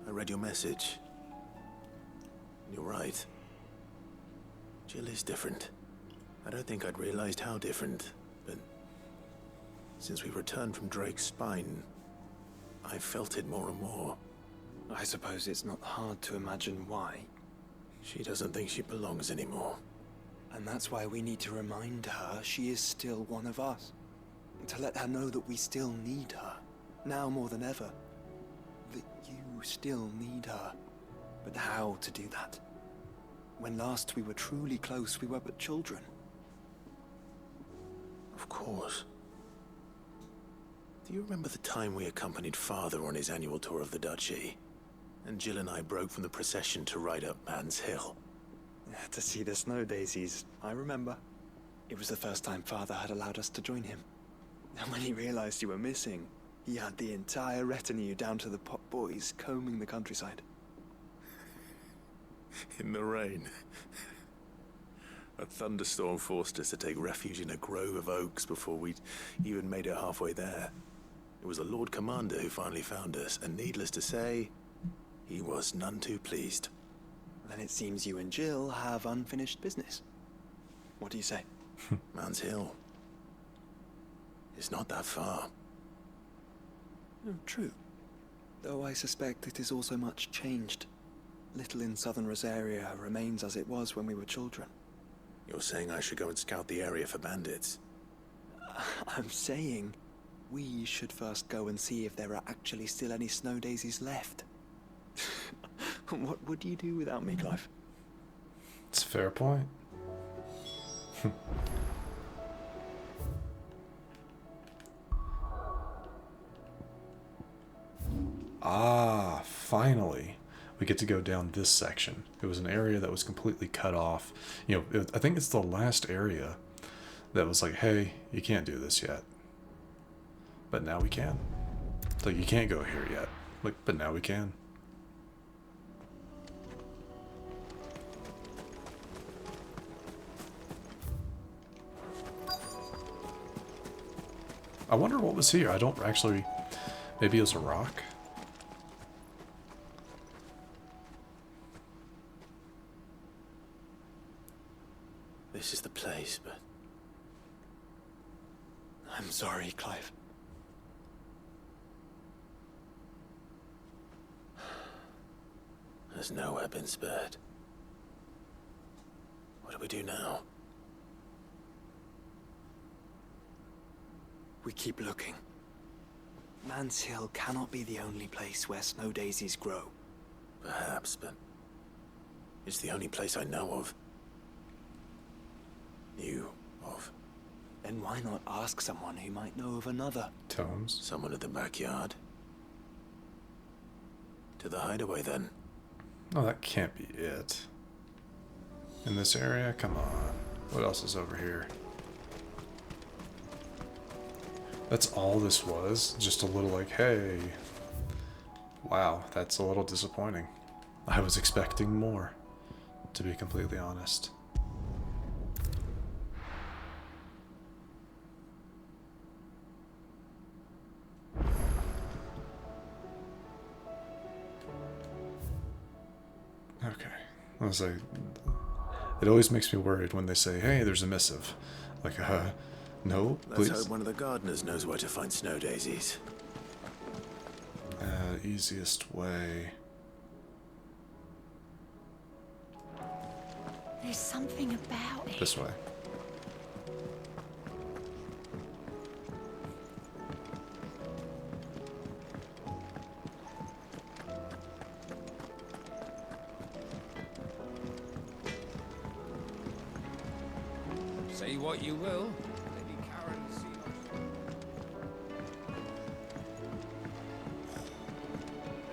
I read your message. You're right. Jill is different. I don't think I'd realized how different, but since we returned from Drake's spine, I've felt it more and more. I suppose it's not hard to imagine why. She doesn't think she belongs anymore. And that's why we need to remind her she is still one of us. To let her know that we still need her, now more than ever. That you still need her. But how to do that? When last we were truly close, we were but children. Of course. Do you remember the time we accompanied Father on his annual tour of the Duchy? And Jill and I broke from the procession to ride up Man's Hill. To see the snow daisies, I remember. It was the first time Father had allowed us to join him. And when he realized you were missing, he had the entire retinue down to the pot boys combing the countryside. In the rain. A thunderstorm forced us to take refuge in a grove of oaks before we'd even made it halfway there. It was the Lord Commander who finally found us, and needless to say, he was none too pleased. Then it seems you and Jill have unfinished business. What do you say? Man's Hill. It's not that far. True. Though I suspect it is also much changed. Little in southern Rosaria remains as it was when we were children. You're saying I should go and scout the area for bandits? I'm saying we should first go and see if there are actually still any snow daisies left. What would you do without me, Clive? It's a fair point. Ah, finally. We get to go down this section. It was an area that was completely cut off. You know, I think it's the last area that was like, hey, you can't do this yet. But now we can. It's like, you can't go here yet. Like, but now we can. I wonder what was here. I don't actually... Maybe it was a rock? This is the place, but... I'm sorry, Clive. There's nowhere been spared. What do we do now? We keep looking. Man's Hill cannot be the only place where snow daisies grow. Perhaps, but it's the only place I know of. Knew of. Then why not ask someone who might know of another? Tomes? Someone in the backyard. To the hideaway, then. Oh, that can't be it. In this area? Come on. What else is over here? That's all this was? Just a little like, hey. Wow, that's a little disappointing. I was expecting more, to be completely honest. Okay. I was like, it always makes me worried when they say, hey, there's a missive. Like, no, please. Let's hope one of the gardeners knows where to find snow daisies. Easiest way. There's something about it. This way. Say what you will. Lady Karen seems...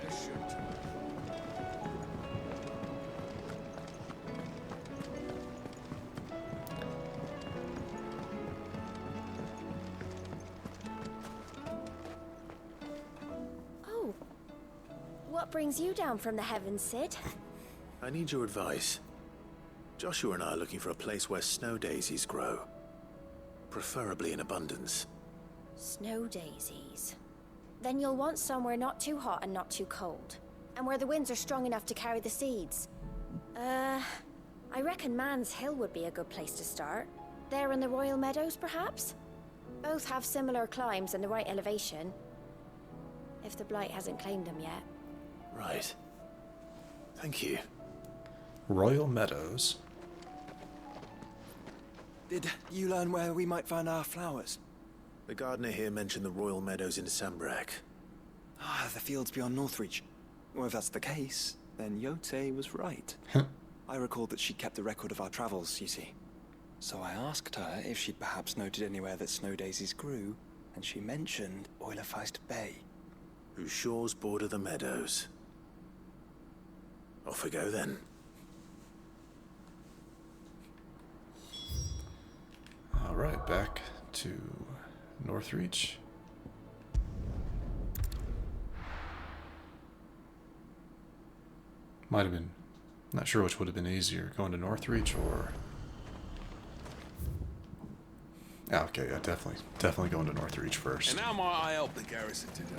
There should... Oh. What brings you down from the heavens, Sid? I need your advice. Joshua and I are looking for a place where snow daisies grow. Preferably in abundance. Snow daisies. Then you'll want somewhere not too hot and not too cold. And where the winds are strong enough to carry the seeds. I reckon Man's Hill would be a good place to start. There in the Royal Meadows, perhaps? Both have similar climbs and the right elevation. If the Blight hasn't claimed them yet. Right. Thank you. Royal Meadows. Did you learn where we might find our flowers? The gardener here mentioned the Royal Meadows in Sambrak. Ah, the fields beyond Northreach. Well, if that's the case, then Yote was right. I recalled that she kept a record of our travels, you see. So I asked her if she'd perhaps noted anywhere that snow daisies grew, and she mentioned Oilerfeist Bay. Whose shores border the meadows. Off we go then. Alright, back to Northreach. Might have been, not sure which would have been easier, going to Northreach or... Ah, okay, yeah, definitely going to Northreach first. And how might I help the garrison today?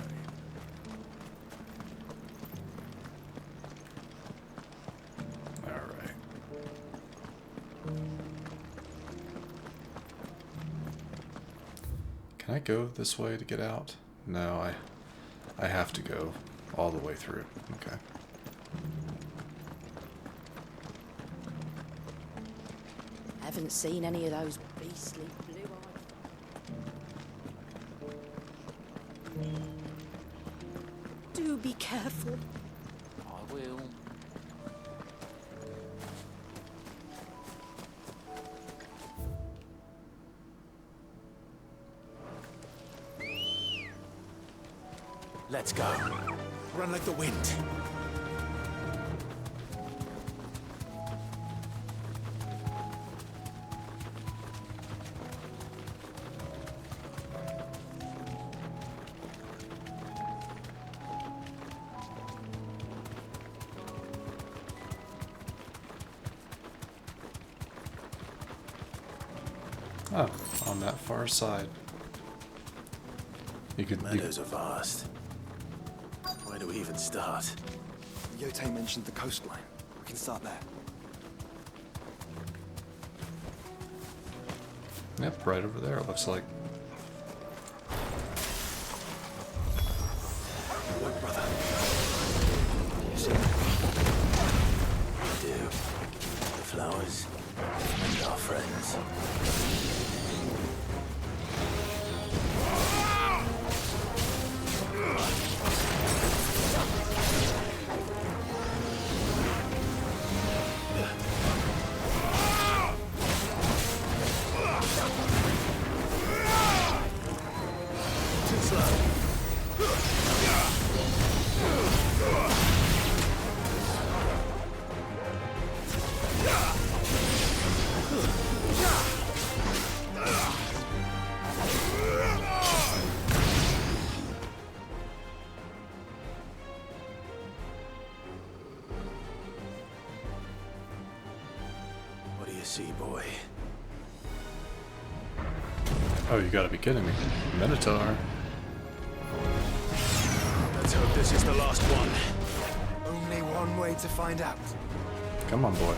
Alright. Can I go this way to get out? No, I have to go all the way through. Okay. Haven't seen any of those beastly blue eyes. Do be careful. I will. Let's go. Run like the wind. Oh, on that far side. You could. Meadows are vast. Where do we even start? Yote mentioned the coastline. We can start there. Yep, right over there, it looks like. Look, brother. Do you see it? We do. The flowers and our friends. What do you see, boy? Oh, you gotta be kidding me. Minotaur. Let's hope this is the last one. Only one way to find out. Come on, boy.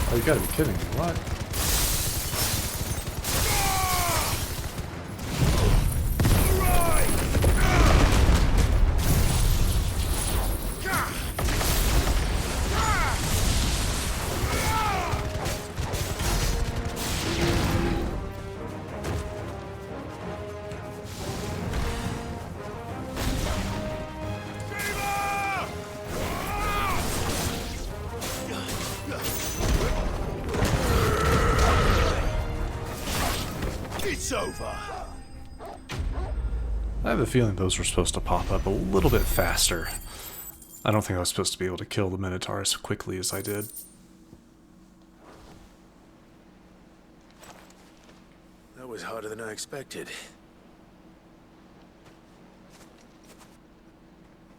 Oh, you gotta be kidding me. What? over. I have a feeling those were supposed to pop up a little bit faster. I don't think I was supposed to be able to kill the Minotaur as quickly as I did. That was harder than I expected.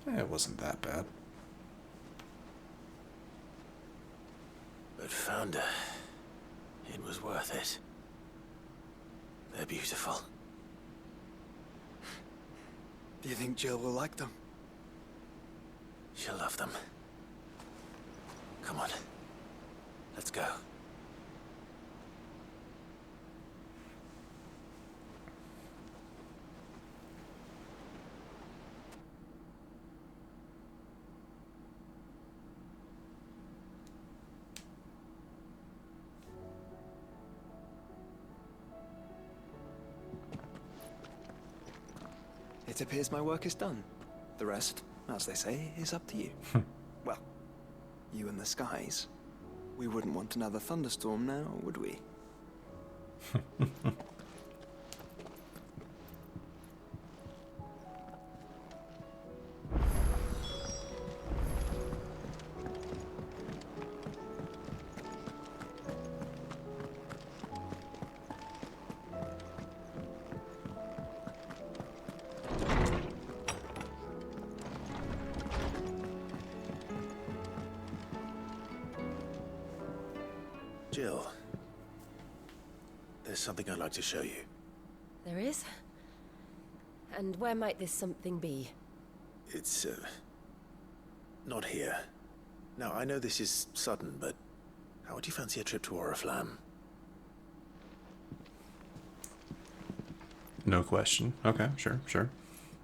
It wasn't that bad. But found her. It was worth it. They're beautiful. Do you think Jill will like them? She'll love them. Come on. Let's go. It appears my work is done. The rest, as they say, is up to you. Well, you and the skies. We wouldn't want another thunderstorm now, would we? Jill, there's something I'd like to show you. There is? And where might this something be? It's, not here. Now, I know this is sudden, but how would you fancy a trip to Oriflamme? No question. Okay, sure.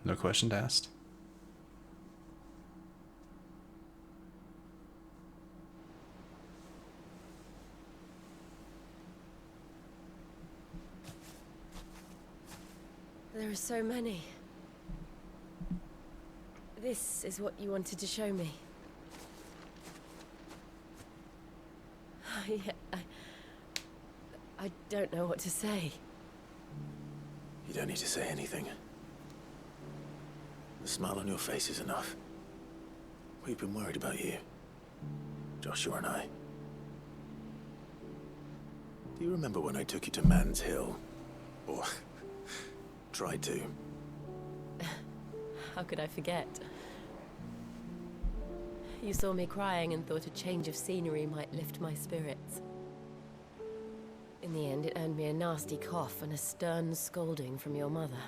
No question asked. There are so many. This is what you wanted to show me. Yeah, I don't know what to say. You don't need to say anything. The smile on your face is enough. We've been worried about you. Joshua and I. Do you remember when I took you to Man's Hill? Or tried to? How could I forget? You saw me crying and thought a change of scenery might lift my spirits. In the end, it earned me a nasty cough and a stern scolding from your mother.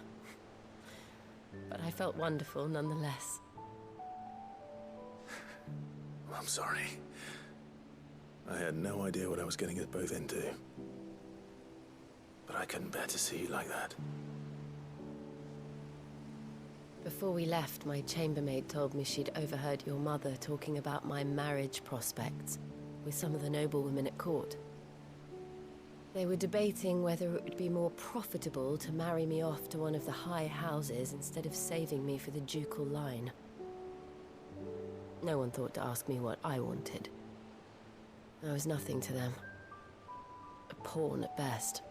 But I felt wonderful nonetheless. I'm sorry. I had no idea what I was getting us both into. But I couldn't bear to see you like that. Before we left, my chambermaid told me she'd overheard your mother talking about my marriage prospects with some of the noblewomen at court. They were debating whether it would be more profitable to marry me off to one of the high houses instead of saving me for the ducal line. No one thought to ask me what I wanted. I was nothing to them. A pawn at best.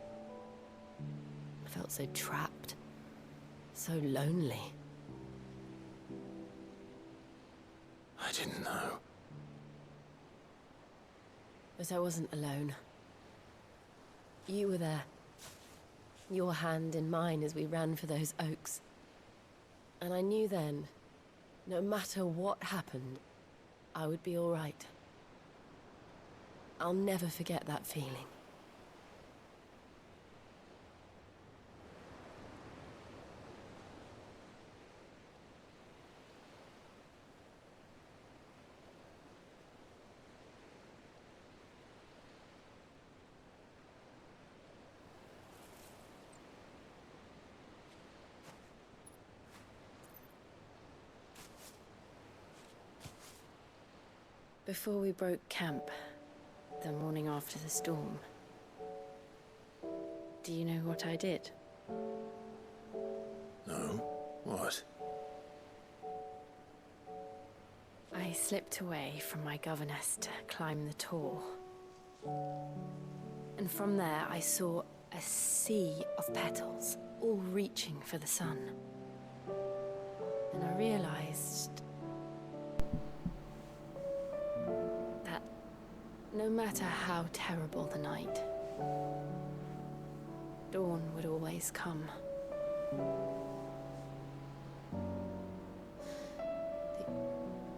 I felt so trapped. So lonely. I didn't know. But I wasn't alone. You were there. Your hand in mine as we ran for those oaks. And I knew then, no matter what happened, I would be all right. I'll never forget that feeling. Before we broke camp, the morning after the storm, do you know what I did? No? What? I slipped away from my governess to climb the tor. And from there I saw a sea of petals, all reaching for the sun. And I realized that no matter how terrible the night, dawn would always come.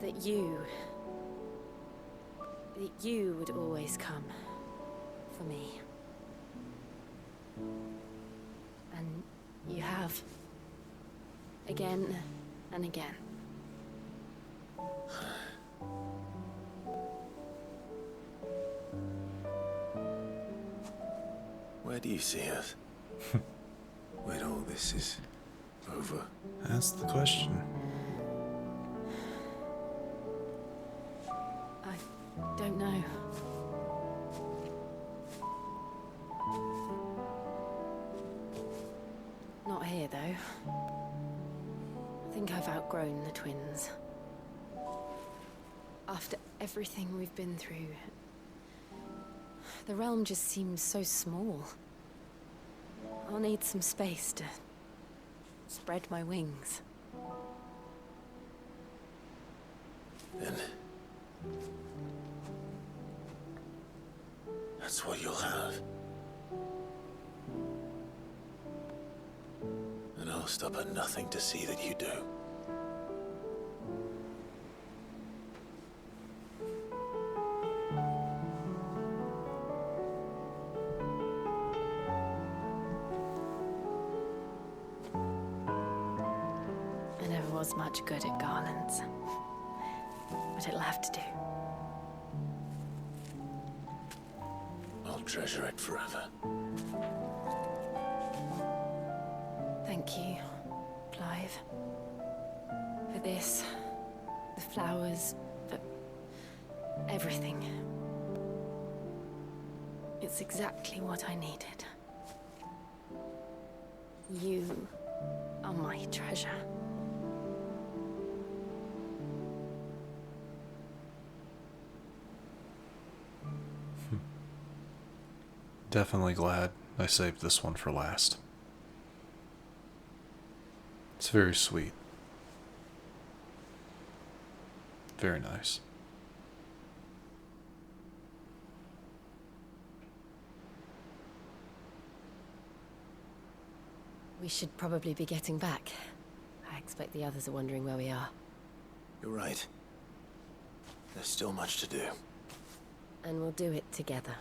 That you would always come for me. And you have. Again and again. Where do you see us? When all this is over? That's the question. I don't know. Not here, though. I think I've outgrown the twins. After everything we've been through, the realm just seems so small. I'll need some space to spread my wings. Then that's what you'll have. And I'll stop at nothing to see that you do. I never was much good at garlands, but it'll have to do. I'll treasure it forever. Thank you, Clive. For this, the flowers, for everything. It's exactly what I needed. You are my treasure. Definitely glad I saved this one for last. It's very sweet. Very nice. We should probably be getting back. I expect the others are wondering where we are. You're right. There's still much to do. And we'll do it together.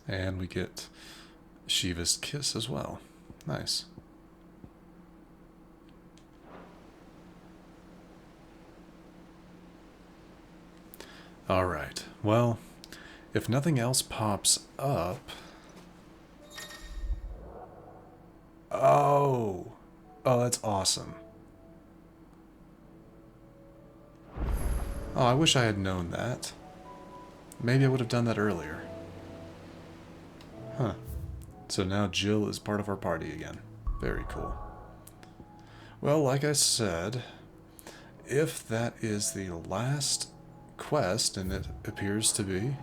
And we get Shiva's kiss as well. Nice. Alright, well, if nothing else pops up... Oh! Oh, that's awesome. Oh, I wish I had known that. Maybe I would have done that earlier. Huh. So now Jill is part of our party again. Very cool. Well, like I said, if that is the last quest, and it appears to be,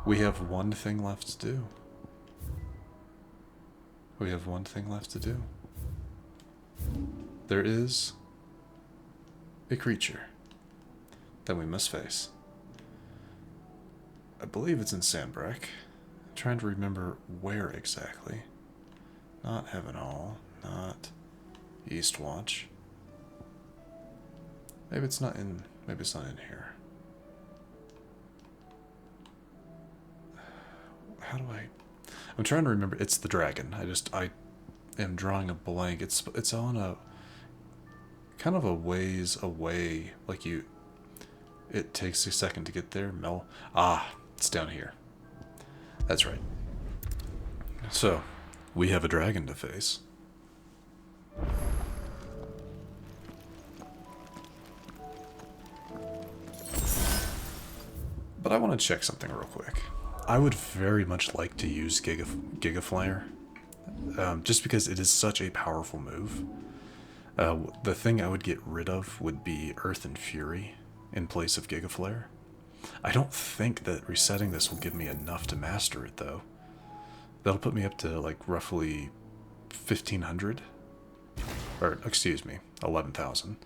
we have one thing left to do. We have one thing left to do. There is a creature that we must face. I believe it's in Sandbreck. I'm trying to remember where exactly. Not Heaven Hall, not Eastwatch. Maybe it's not in here. How do I'm trying to remember. It's the dragon. I am drawing a blank. It's on a kind of a ways away. Like it takes a second to get there. It's down here. That's right. So, we have a dragon to face. But I want to check something real quick. I would very much like to use Gigaflare just because it is such a powerful move. The thing I would get rid of would be Earth and Fury in place of Gigaflare. I don't think that resetting this will give me enough to master it, though. That'll put me up to, like, roughly 1,500. Or, excuse me, 11,000.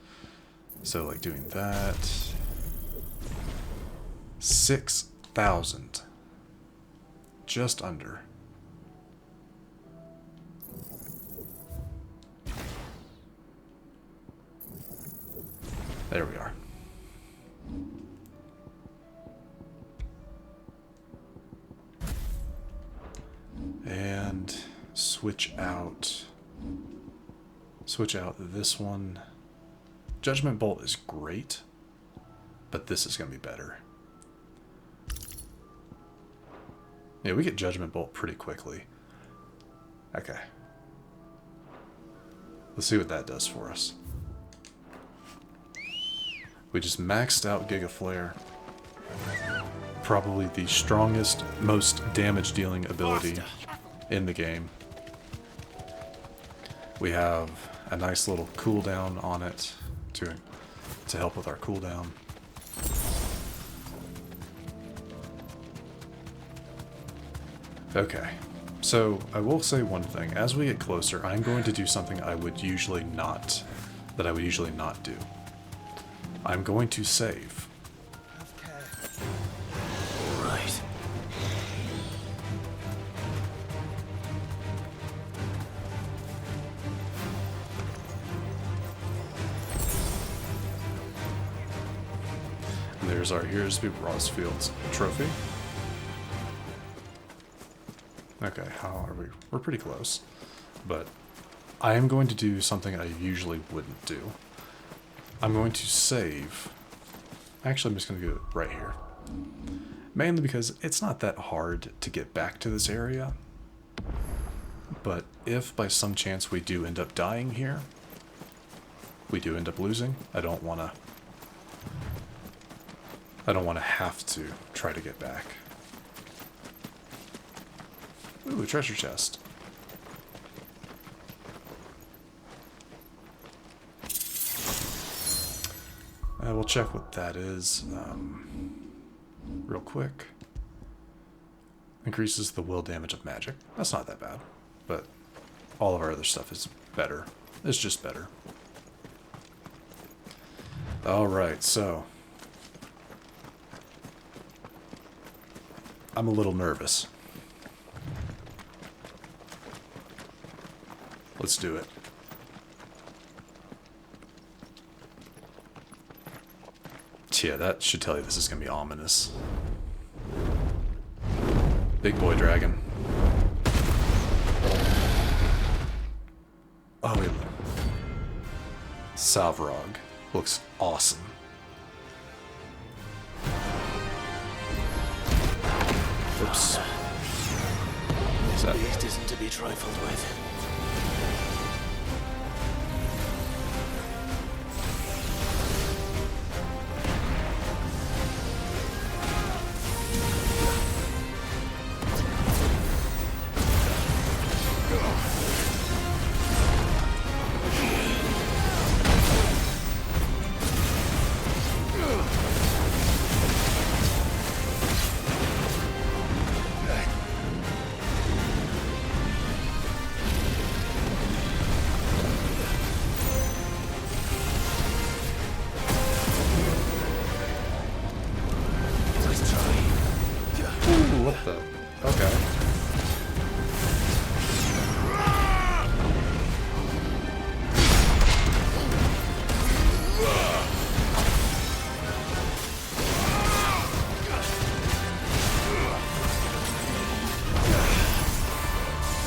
So, like, doing that... 6,000. Just under. There we are. And switch out this one. Judgment Bolt is great, but this is going to be better. Yeah, we get Judgment Bolt pretty quickly. Okay. Let's see what that does for us. We just maxed out Gigaflare. Probably the strongest, most damage-dealing ability in the game. We have a nice little cooldown on it to help with our cooldown. Okay, so I will say one thing. As we get closer, I'm going to do something I would usually not do. I'm going to save. Right. And there's our Heroes Be Rossfield's trophy. Okay, how are we? We're pretty close. But I am going to do something I usually wouldn't do. I'm going to save. Actually, I'm just going to do it right here. Mainly because it's not that hard to get back to this area. But if by some chance we do end up dying here, we do end up losing, I don't want to have to try to get back. Ooh, a treasure chest. We'll check what that is real quick. Increases the will damage of magic. That's not that bad, but all of our other stuff is better. It's just better. Alright, so I'm a little nervous. Let's do it. Yeah, that should tell you this is going to be ominous. Big boy dragon. Oh, wait. Savrog looks awesome. Oops. That beast isn't to be trifled with. What the? Okay.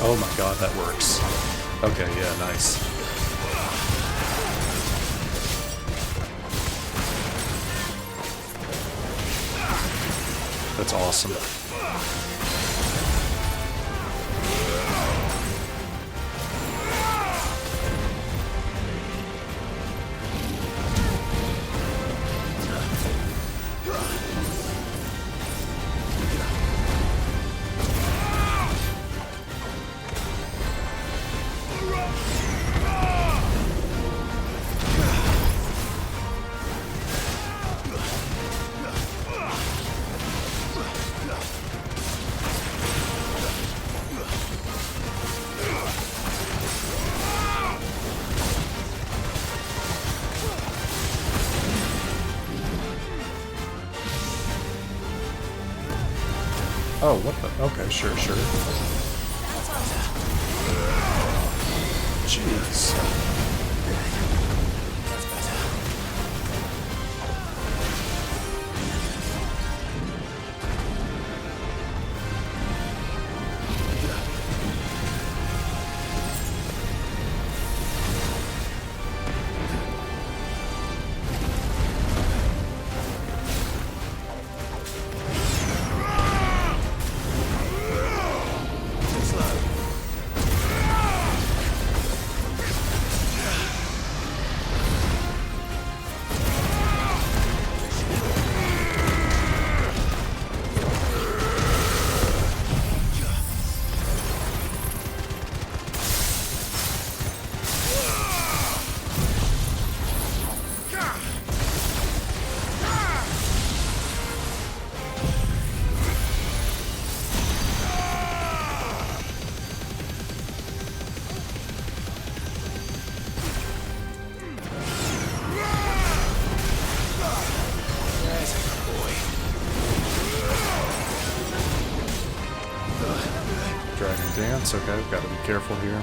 Oh my god, that works. Okay, yeah, nice. That's awesome. Oh, what the? Okay, sure. Jeez. Dragon Dance, okay, we've got to be careful here.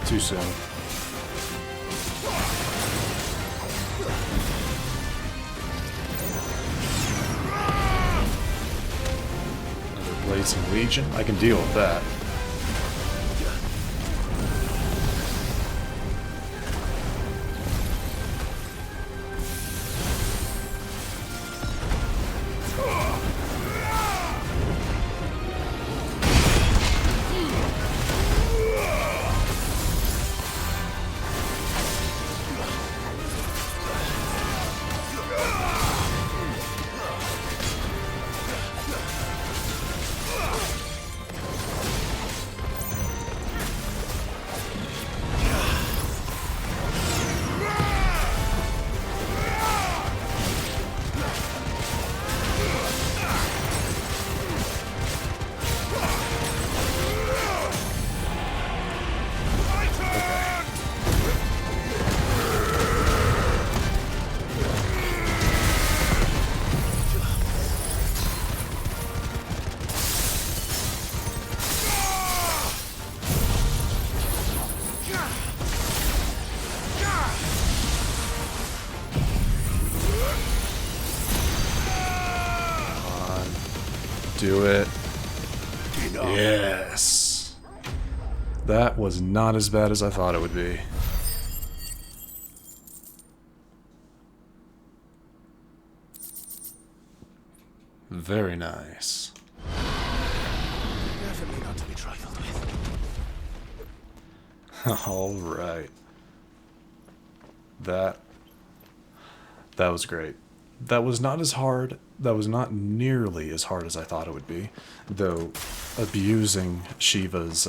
Too soon. Another Blazing Legion. I can deal with that. Do it. Yes. That was not as bad as I thought it would be. Very nice. Definitely not to be trifled with. All right. That was great. That was not as hard that was not nearly as hard as I thought it would be, though abusing Shiva's,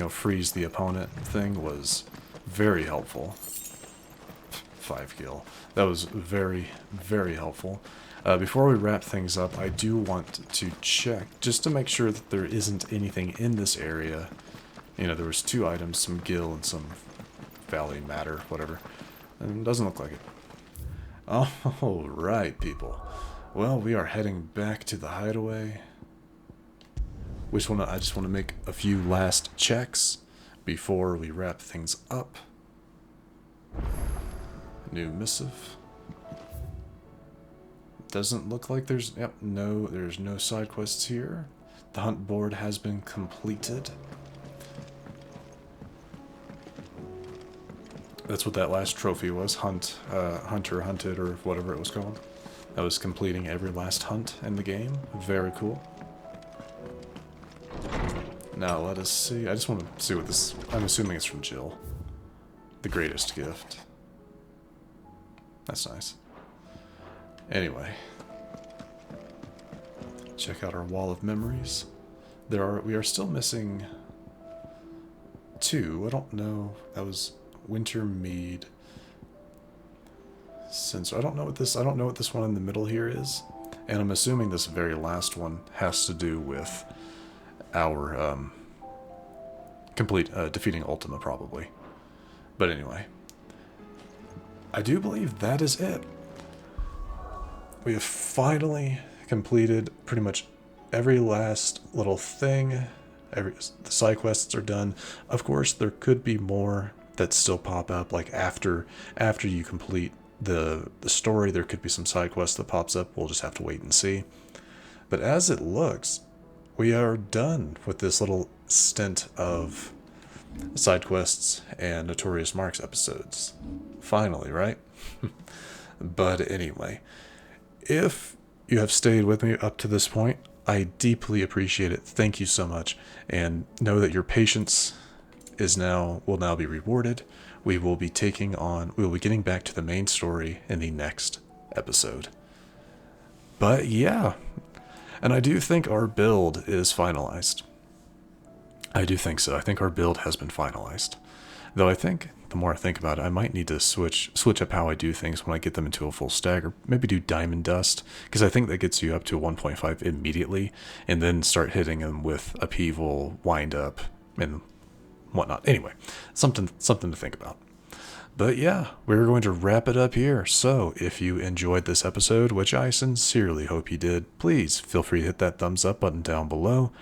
freeze the opponent thing was very helpful. 5 kill. That was very, very helpful. Before we wrap things up, I do want to check, just to make sure that there isn't anything in this area. You know, there was 2 items, some gil and some valley matter, whatever. And it doesn't look like it. Alright, people. Well, we are heading back to the hideaway. I just want to make a few last checks before we wrap things up. New missive. Doesn't look like there's... Yep, no, there's no side quests here. The hunt board has been completed. That's what that last trophy was. Hunter hunted, or whatever it was called. That was completing every last hunt in the game. Very cool. Now let us see. I just want to see what this... I'm assuming it's from Jill. The greatest gift. That's nice. Anyway. Check out our wall of memories. We are still missing 2. I don't know. That was Winter Mead. Sensor. I don't know what this one in the middle here is. And I'm assuming this very last one has to do with our defeating Ultima, probably. But anyway, I do believe that is it. We have finally completed pretty much every last little thing. The side quests are done. Of course, there could be more that still pop up, like after you complete the story. There could be some side quests that pops up. We'll just have to wait and see. But as it looks, we are done with this little stint of side quests and Notorious Marks episodes. Finally, right? But anyway, if you have stayed with me up to this point, I deeply appreciate it. Thank you so much, and know that your patience will now be rewarded. We will be getting back to the main story in the next episode. But yeah, and I do think our build is finalized. I do think so. I think our build has been finalized. Though I think, the more I think about it, I might need to switch up how I do things when I get them into a full stack, or maybe do Diamond Dust, because I think that gets you up to 1.5 immediately, and then start hitting them with Upheaval, Wind Up, and whatnot. Anyway, something to think about. But yeah, we're going to wrap it up here. So if you enjoyed this episode, which I sincerely hope you did, please feel free to hit that thumbs up button down below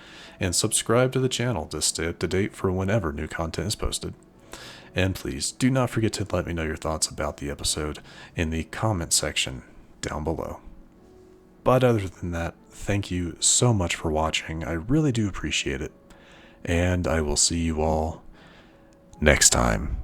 and subscribe to the channel to stay up to date for whenever new content is posted. And please do not forget to let me know your thoughts about the episode in the comment section down below. But other than that, thank you so much for watching. I really do appreciate it. And I will see you all next time.